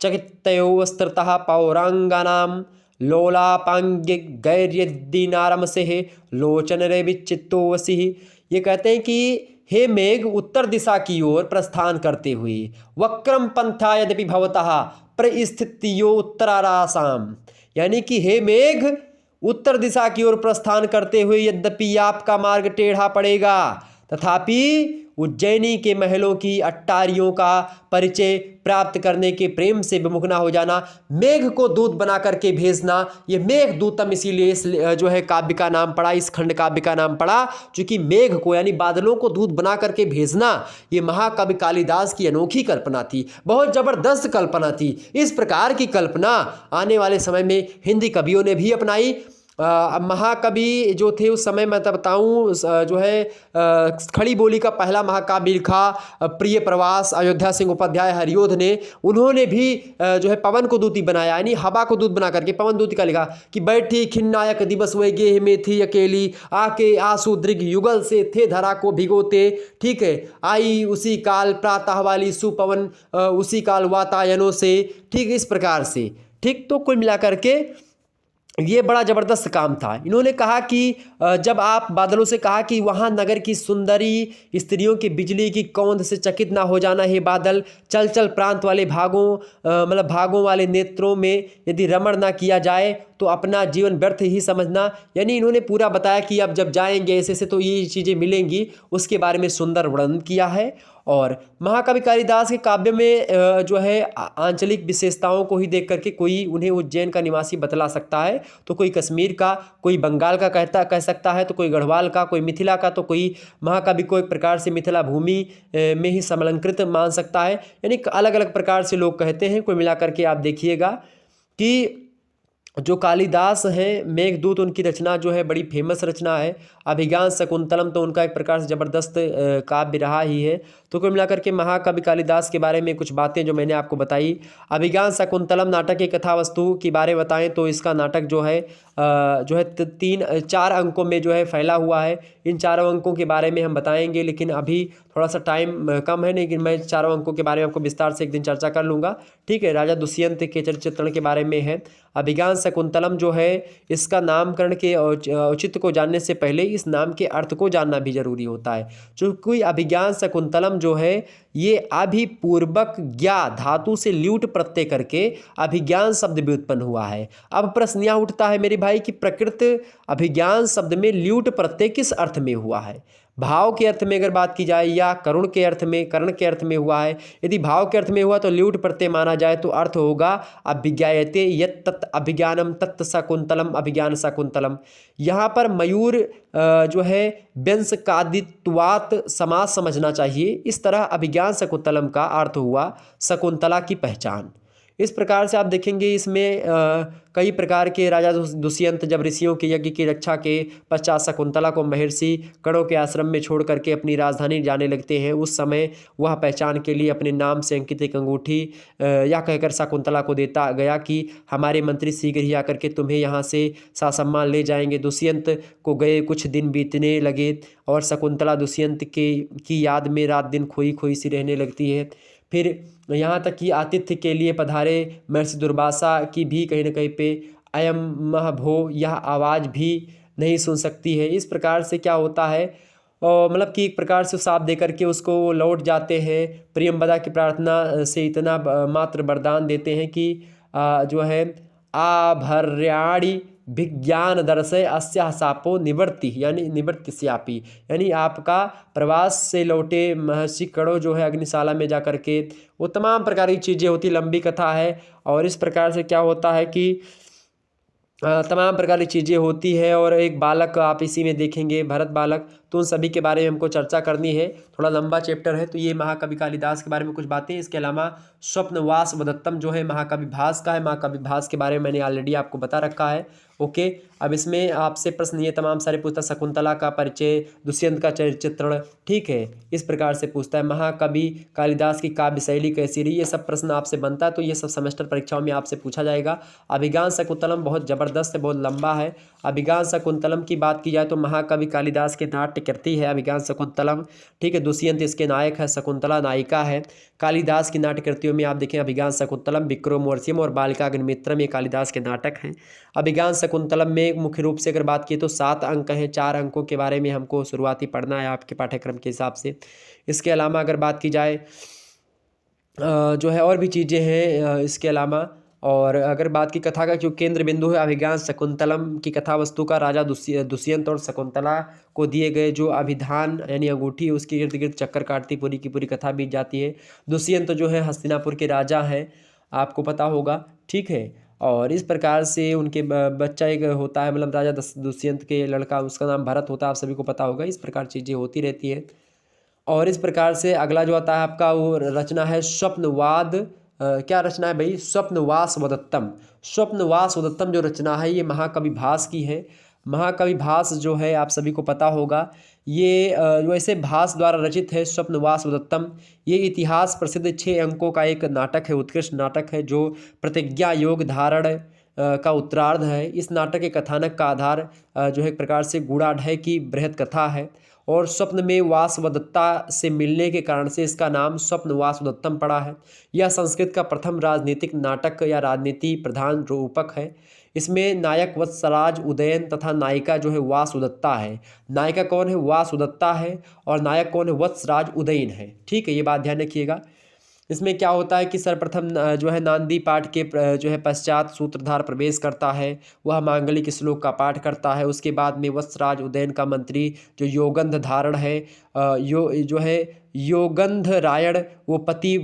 चकितयो स्थितः पौरांगानां लोलापांगिगैर्यदीनारमसे लोचन रे विचित्तोऽसि। ये कहते हैं कि हे मेघ उत्तर दिशा की ओर प्रस्थान करते हुए, वक्रम पंथा यद्यपि भवतः परिस्थितियो उत्तरारासाम, यानी कि हे मेघ उत्तर दिशा की ओर प्रस्थान करते हुए यद्यपि आपका मार्ग टेढ़ा पड़ेगा, तथापि उज्जैनी के महलों की अट्टारियों का परिचय प्राप्त करने के प्रेम से विमुख ना हो जाना। मेघ को दूत बना करके भेजना, ये मेघदूतम इसीलिए इस जो है काव्य का नाम पड़ा, इस खंड काव्य का नाम पड़ा, क्योंकि मेघ को यानी बादलों को दूत बना करके भेजना ये महाकवि कालिदास की अनोखी कल्पना थी, बहुत जबरदस्त कल्पना थी। इस प्रकार की कल्पना आने वाले समय में हिंदी कवियों ने भी अपनाई। महाकवि जो थे उस समय मैं बताऊं जो है खड़ी बोली का पहला महाकाव्य लिखा प्रिय प्रवास अयोध्या सिंह उपाध्याय हरियोध ने। उन्होंने भी जो है पवन को दूती बनाया, यानी हवा को दूत बना करके पवन दूती का लिखा कि बैठी खिन्नायक दिवस वे गेह में थी अकेली, आके आंसू दृग युगल से थे धरा को भिगोते। ठीक है, आई उसी काल प्रातः वाली सुपवन उसी काल वातायनों से। ठीक, इस प्रकार से। ठीक, तो कुल मिलाकर के ये बड़ा ज़बरदस्त काम था। इन्होंने कहा कि जब आप बादलों से कहा कि वहाँ नगर की सुंदरी स्त्रियों की बिजली की कौंध से चकित ना हो जाना, हे बादल, चल चल प्रांत वाले भागों मतलब भागों वाले नेत्रों में यदि रमण ना किया जाए तो अपना जीवन व्यर्थ ही समझना। यानी इन्होंने पूरा बताया कि अब जब जाएंगे ऐसे ऐसे तो ये चीज़ें मिलेंगी, उसके बारे में सुंदर वर्णन किया है। और महाकवि कालिदास के काव्य में जो है आंचलिक विशेषताओं को ही देख करके कोई उन्हें उज्जैन का निवासी बतला सकता है, तो कोई कश्मीर का, कोई बंगाल का कह सकता है, तो कोई गढ़वाल का, कोई मिथिला का, तो कोई महाकवि को एक प्रकार से मिथिला भूमि में ही समलंकृत मान सकता है। यानी अलग अलग प्रकार से लोग कहते हैं। कोई मिला करके आप देखिएगा कि जो कालिदास हैं, मेघदूत उनकी रचना जो है बड़ी फेमस रचना है। अभिज्ञान शकुंतलम तो उनका एक प्रकार से ज़बरदस्त काव्य रहा ही है। तो कुल मिलाकर के महाकवि कालिदास के बारे में कुछ बातें जो मैंने आपको बताई। अभिज्ञान शकुंतलम नाटक की कथा वस्तु के बारे में बताएं तो इसका नाटक जो है 4 अंकों में जो है फैला हुआ है। इन 4 अंकों के बारे में हम बताएंगे, लेकिन अभी थोड़ा सा टाइम कम है, लेकिन मैं 4 अंकों के बारे में आपको विस्तार से एक दिन चर्चा कर लूँगा। ठीक है, राजा दुष्यंत के चरित्र चित्रण के बारे में है। अभिज्ञान शकुंतलम जो है, इसका नामकरण के औचित्य को जानने से पहले इस नाम के अर्थ को जानना भी जरूरी होता है। चूँकि अभिज्ञान शकुंतलम जो है ये अभिपूर्वक ज्ञा धातु से ल्यूट प्रत्यय करके अभिज्ञान शब्द भी उत्पन्न हुआ है। अब प्रश्न यह उठता है मेरे भाई कि प्रकृत अभिज्ञान शब्द में ल्यूट प्रत्यय किस अर्थ में हुआ है? भाव के अर्थ में अगर बात की जाए या करुण के अर्थ में, कर्ण के अर्थ में हुआ है। यदि भाव के अर्थ में हुआ तो ल्यूट प्रत्यय माना जाए तो अर्थ होगा अभिज्ञायते यत् तत् अभिज्ञानम तत् शकुंतलम अभिज्ञान शकुंतलम। यहाँ पर मयूर जो है व्यंशकादित्वात् समास समझना चाहिए। इस तरह अभिज्ञान शकुंतलम का अर्थ हुआ शकुंतला की पहचान। इस प्रकार से आप देखेंगे इसमें कई प्रकार के राजा दुष्यंत जब ऋषियों के यज्ञ की रक्षा के पश्चात शकुंतला को महर्षि कणों के आश्रम में छोड़ करके अपनी राजधानी जाने लगते हैं, उस समय वह पहचान के लिए अपने नाम से अंकित एक अंगूठी यह कहकर शकुंतला को देता गया कि हमारे मंत्री शीघ्र ही आकर के तुम्हें यहाँ से सासम्मान ले जाएंगे। दुष्यंत को गए कुछ दिन बीतने लगे और शकुंतला दुष्यंत की याद में रात दिन खोई खोई सी रहने लगती है। फिर यहाँ तक कि आतिथ्य के लिए पधारे महर्षि दुर्वासा की भी कहीं न कहीं पे अयम मह भो यह आवाज़ भी नहीं सुन सकती है। इस प्रकार से क्या होता है मतलब कि एक प्रकार से साप दे करके उसको लौट जाते हैं। प्रियंवदा की प्रार्थना से इतना मात्र वरदान देते हैं कि जो है आभर्याणि विज्ञान दर्शय अस्या सापो निवृत्ति यानी निवृत्तिस्यापि, यानी आपका प्रवास से लौटे महर्षि कणो जो है अग्निशाला में जा कर के वो तमाम प्रकार की चीज़ें होती, लंबी कथा है। और इस प्रकार से क्या होता है कि तमाम प्रकार की चीज़ें होती है। और एक बालक आप इसी में देखेंगे भरत बालक, तो उन सभी के बारे में हमको चर्चा करनी है। थोड़ा लंबा चैप्टर है, तो ये महाकवि कालिदास के बारे में कुछ बातें। इसके अलावा स्वप्नवास वदत्तम जो है महाकवि भास का है। महाकवि भास के बारे में मैंने ऑलरेडी आपको बता रखा है। ओके, अब इसमें आपसे प्रश्न ये तमाम सारे पूछता, शकुंतला का परिचय, दुष्यंत का चित्रण, ठीक है, इस प्रकार से पूछता है। महाकवि कालिदास की काव्य शैली कैसी रही, ये सब प्रश्न आपसे बनता है, तो ये सब सेमेस्टर परीक्षाओं में आपसे पूछा जाएगा। अभिज्ञान शकुंतलम बहुत ज़बरदस्त है, बहुत लंबा है। अभिज्ञान शकुंतलम की बात की जाए तो महाकवि कालिदास के नाट्य कृति है अभिज्ञान शकुंतलम, ठीक है। दुष्यंत इसके नायक है, शकुंतला नायिका है। कालिदास की नाट्य कृतियों में आप देखें अभिज्ञान शकुंतलम, विक्रमोर्वशीयम और बालिकाग्निमित्रम, ये कालिदास के नाटक हैं। अभिज्ञान शकुंतलम में मुख्य रूप से अगर बात की तो 7 अंक हैं। 4 अंकों के बारे में हमको शुरुआती पढ़ना है आपके पाठ्यक्रम के हिसाब से। इसके अलावा अगर बात की जाए जो है और भी चीज़ें हैं इसके अलावा। और अगर बात की कथा का जो केंद्र बिंदु है अभिज्ञान शकुंतलम की कथा वस्तु का राजा दुष्यंत और शकुंतला को दिए गए जो अभिधान यानी अंगूठी है उसके इर्द गिर्द चक्कर काटती पूरी की पूरी कथा बीत जाती है। दुष्यंत जो है हस्तिनापुर के राजा हैं, आपको पता होगा, ठीक है। और इस प्रकार से उनके बच्चा एक होता है, मतलब राजा दुष्यंत के लड़का, उसका नाम भरत होता है, आप सभी को पता होगा। इस प्रकार चीज़ें होती रहती है। और इस प्रकार से अगला जो आता है आपका वो रचना है स्वप्नवाद। क्या रचना है भाई? स्वप्नवास वदत्तम। स्वप्नवास वदत्तम जो रचना है ये महाकवि भास की है। महाकवि भास जो है आप सभी को पता होगा, ये वैसे भास द्वारा रचित है स्वप्नवास वदत्तम। ये इतिहास प्रसिद्ध 6 अंकों का एक नाटक है, उत्कृष्ट नाटक है जो प्रतिज्ञा योग धारण का उत्तरार्ध है। इस नाटक के कथानक का आधार जो है एक प्रकार से गूढ़ाढ्य की बृहद कथा है। और स्वप्न में वासवदत्ता से मिलने के कारण से इसका नाम स्वप्न वासवदत्तम पड़ा है। यह संस्कृत का प्रथम राजनीतिक नाटक या राजनीति प्रधान रूपक है। इसमें नायक वत्सराज उदयन तथा नायिका जो है वासुदत्ता है। नायिका कौन है? वासुदत्ता है। और नायक कौन है? वत्सराज उदयन है। ठीक है, ये बात ध्यान रखिएगा। इसमें क्या होता है कि सर्वप्रथम जो है नांदी पाठ के जो है पश्चात सूत्रधार प्रवेश करता है, वह मांगलिक श्लोक का पाठ करता है। उसके बाद में वत्सराज उदयन का मंत्री जो योगंध धारण है, जो है योगंध रायण, वो पति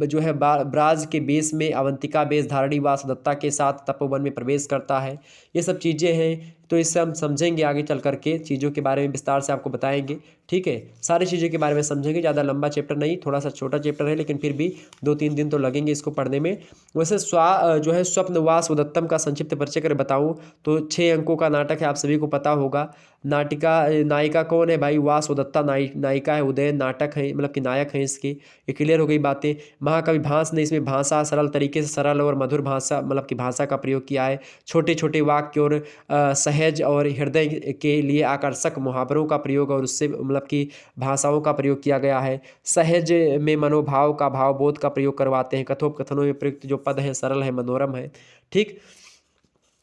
जो है ब्राज के बेस में अवंतिका बेस धारणी वासुदत्ता के साथ तपोवन में प्रवेश करता है। ये सब चीज़ें हैं, तो इससे हम समझेंगे आगे चल करके, चीज़ों के बारे में विस्तार से आपको बताएंगे। ठीक है, सारी चीज़ों के बारे में समझेंगे। ज़्यादा लंबा चैप्टर नहीं, थोड़ा सा छोटा चैप्टर है, लेकिन फिर भी 2-3 दिन तो लगेंगे इसको पढ़ने में। वैसे जो है स्वप्न वासुदत्तम का संक्षिप्त परिचय कर बताऊँ तो 6 अंकों का नाटक है, आप सभी को पता होगा। नायिका कौन है भाई? वासुदत्ता नायिका है, उदयन नाटक है, मतलब कि नायक है इसके। ये क्लियर हो गई बातें। महाकवि भास ने इसमें भाषा सरल तरीके से, सरल और मधुर भाषा, मतलब कि भाषा का प्रयोग किया है। छोटे छोटे वाक्य और सहज और हृदय के लिए आकर्षक मुहावरों का प्रयोग और उससे मतलब कि भाषाओं का प्रयोग किया गया है। सहज में मनोभाव का, भावबोध का प्रयोग करवाते हैं। कथोपकथनों में प्रयुक्त जो पद है सरल है, मनोरम है। ठीक,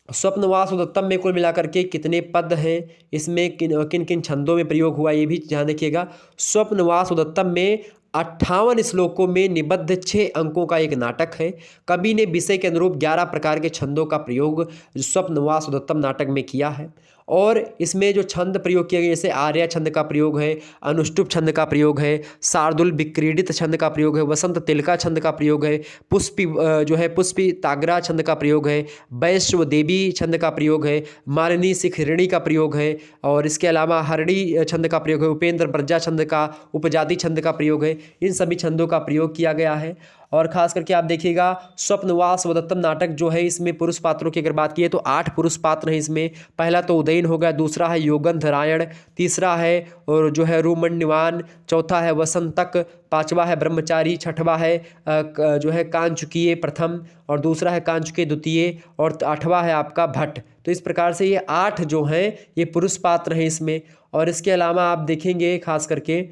स्वप्न वासुदत्तम में कुल मिलाकर के कितने पद हैं, इसमें किन किन छंदों में प्रयोग हुआ, ये भी ध्यान रखिएगा। स्वप्न वासुदत्तम में 58 श्लोकों में निबद्ध 6 अंकों का एक नाटक है। कवि ने विषय के अनुरूप 11 प्रकार के छंदों का प्रयोग स्वप्न वासुदत्तम नाटक में किया है। और इसमें जो छंद प्रयोग किए गए, जैसे आर्या छंद का प्रयोग है, अनुष्टुप छंद का प्रयोग है, शार्दुल विक्रीडित छंद का प्रयोग है, वसंत तिलका छंद का प्रयोग है, पुष्पी ताग्रा छंद का प्रयोग है, वैश्व देवी छंद का प्रयोग है, मालिनी शिखरिणी का प्रयोग है, और इसके अलावा हरणी छंद का प्रयोग है, उपेंद्र ब्रजा छंद का, उपजाति छंद का प्रयोग है। इन सभी छंदों का प्रयोग किया गया है। और खास करके आप देखिएगा स्वप्न वासुदत्तम नाटक जो है, इसमें पुरुष पात्रों की अगर बात की तो 8 पुरुष पात्र हैं इसमें। पहला तो उदयन हो गया, दूसरा है योगंध रायण, तीसरा है और जो है रूमण्यवान, चौथा है वसंतक, पांचवा है ब्रह्मचारी, छठवा है जो है कांचुकीय प्रथम, और दूसरा है कांचुकीय द्वितीय, और 8वां है आपका भट्ट। तो इस प्रकार से ये 8 जो हैं ये पुरुष पात्र हैं इसमें। और इसके अलावा आप देखेंगे खास करके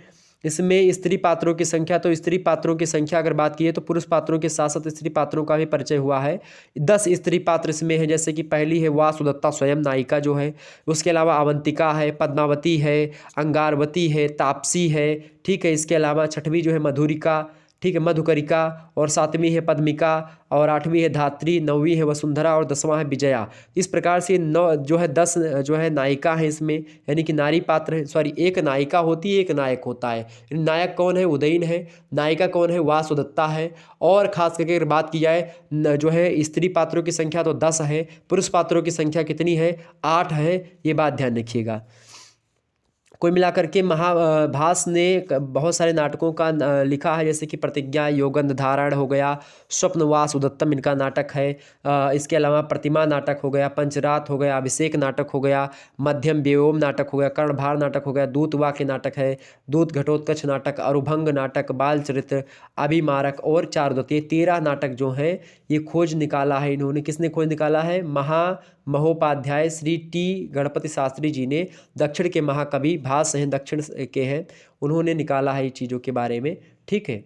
इसमें स्त्री पात्रों की संख्या, तो स्त्री पात्रों की संख्या अगर बात की तो पुरुष पात्रों के साथ साथ स्त्री पात्रों का भी परिचय हुआ है। 10 स्त्री पात्र इसमें है, जैसे कि पहली है वासुदत्ता स्वयं नायिका जो है, उसके अलावा अवंतिका है, पद्मावती है, अंगारवती है, तापसी है। ठीक है, इसके अलावा 6वीं जो है मधुरिका, ठीक है, मधुकरिका, और 7वीं है पद्मिका, और 8वीं है धात्री, 9वीं है वसुंधरा, और 10वां है विजया। इस प्रकार से 10 जो है नायिका है इसमें, यानी कि नारी पात्र है। सॉरी, एक नायिका होती है, एक नायक होता है। नायक कौन है? उदयन है। नायिका कौन है? वासुदत्ता है। और खास करके अगर बात की जाए जो है स्त्री पात्रों की संख्या तो 10 है, पुरुष पात्रों की संख्या कितनी है? 8 है। ये बात ध्यान रखिएगा। कोई मिलाकर के भास ने बहुत सारे नाटकों का लिखा है, जैसे कि प्रतिज्ञा, योगंध धारण हो गया, स्वप्न वासुदत्तम इनका नाटक है। इसके अलावा प्रतिमा नाटक हो गया, पंचरात हो गया, अभिषेक नाटक हो गया, मध्यम व्योम नाटक हो गया, कर्णभार नाटक हो गया, दूत वाक्य नाटक है, दूत घटोत्कच नाटक, अरुभंग नाटक, बाल चरित्र, अभिमारक और चारुदत्त। 13 नाटक जो हैं ये खोज निकाला है इन्होंने। किसने खोज निकाला है? महोपाध्याय श्री टी गणपति शास्त्री जी ने, दक्षिण के महाकवि भास हैं, दक्षिण के हैं, उन्होंने निकाला है ये चीज़ों के बारे में। ठीक है,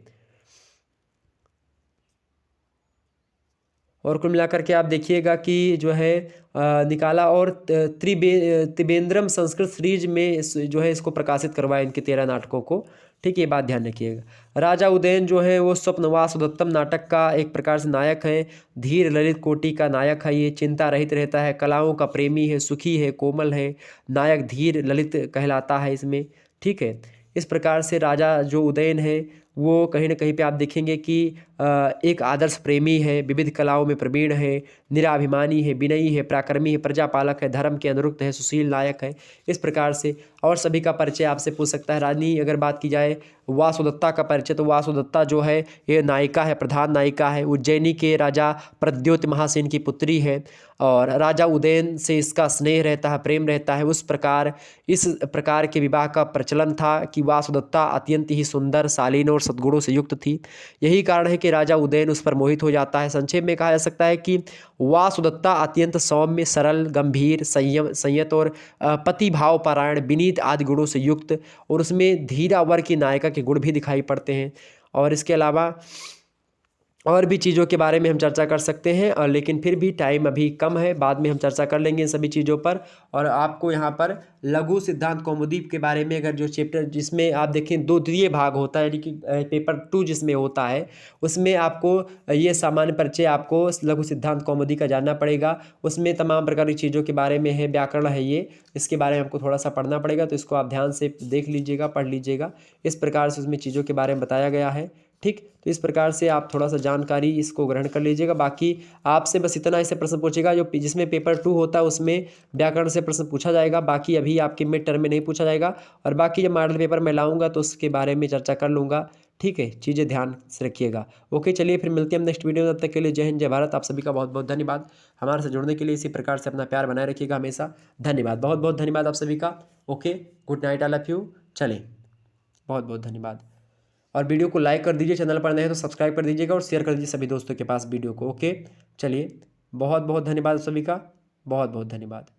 और कुल मिलाकर के आप देखिएगा कि जो है निकाला, और त्रिवेंद्रम संस्कृत सीरीज में जो है इसको प्रकाशित करवाया, इनके 13 नाटकों को। ठीक है, ये बात ध्यान रखिएगा। राजा उदयन जो है वो स्वप्न वासुदत्तम नाटक का एक प्रकार से नायक है। धीर ललित कोटि का नायक है ये, चिंता रहित रहता है, कलाओं का प्रेमी है, सुखी है, कोमल है। नायक धीर ललित कहलाता है इसमें। ठीक है, इस प्रकार से राजा जो उदयन है वो कहीं ना कहीं पे आप देखेंगे कि एक आदर्श प्रेमी है, विविध कलाओं में प्रवीण है, निराभिमानी है, विनयी है, पराक्रमी है, प्रजापालक है, धर्म के अनुरुक्त है, सुशील नायक है। इस प्रकार से और सभी का परिचय आपसे पूछ सकता है। रानी अगर बात की जाए वासुदत्ता का परिचय। तो वासुदत्ता जो है ये नायिका है, प्रधान नायिका है, उज्जैनी के राजा प्रद्योत महासेन की पुत्री है और राजा उदयन से इसका स्नेह रहता है, प्रेम रहता है। इस प्रकार के विवाह का प्रचलन था कि वासुदत्ता अत्यंत ही सुंदर, शालीन और सद्गुणों से युक्त थी। यही कारण है कि राजा उदयन उस पर मोहित हो जाता है। संक्षेप में कहा जा सकता है कि वासुदत्ता अत्यंत सौम्य, सरल, गंभीर, संयत और पतिभाव परायण, विनीत आदि गुणों से युक्त, और उसमें धीरा वर्ग की नायिका के गुण भी दिखाई पड़ते हैं। और इसके अलावा और भी चीज़ों के बारे में हम चर्चा कर सकते हैं, और लेकिन फिर भी टाइम अभी कम है, बाद में हम चर्चा कर लेंगे इन सभी चीज़ों पर। और आपको यहाँ पर लघु सिद्धांत कौमुदी के बारे में अगर जो चैप्टर जिसमें आप देखें 2 द्वितीय भाग होता है, यानी कि पेपर 2 जिसमें होता है, उसमें आपको ये सामान्य परिचय आपको लघु सिद्धांत कौमुदी का जानना पड़ेगा। उसमें तमाम प्रकार की चीज़ों के बारे में है, व्याकरण है, ये इसके बारे में आपको थोड़ा सा पढ़ना पड़ेगा, तो इसको आप ध्यान से देख लीजिएगा, पढ़ लीजिएगा। इस प्रकार से उसमें चीज़ों के बारे में बताया गया है। ठीक, तो इस प्रकार से आप थोड़ा सा जानकारी इसको ग्रहण कर लीजिएगा। बाकी आपसे बस इतना ऐसे प्रश्न पूछेगा, जो जिसमें पेपर 2 होता है उसमें व्याकरण से प्रश्न पूछा जाएगा, बाकी अभी आपके मिड टर्म में नहीं पूछा जाएगा। और बाकी जब मॉडल पेपर मैं लाऊंगा तो उसके बारे में चर्चा कर लूँगा। ठीक है, चीज़ें ध्यान से रखिएगा। ओके, चलिए फिर मिलते हैं हम नेक्स्ट वीडियो में। तब तक के लिए जय हिंद, जय भारत। आप सभी का बहुत बहुत धन्यवाद। हमारे से जुड़ने के लिए इसी प्रकार से अपना प्यार बनाए रखिएगा हमेशा। धन्यवाद, बहुत बहुत धन्यवाद आप सभी का। Okay, good night, I love you. चलिए, बहुत बहुत धन्यवाद। और वीडियो को लाइक कर दीजिए, चैनल पर नए हैं तो सब्सक्राइब कर दीजिएगा और शेयर कर दीजिए सभी दोस्तों के पास वीडियो को। ओके, चलिए, बहुत बहुत धन्यवाद सभी का, बहुत बहुत धन्यवाद।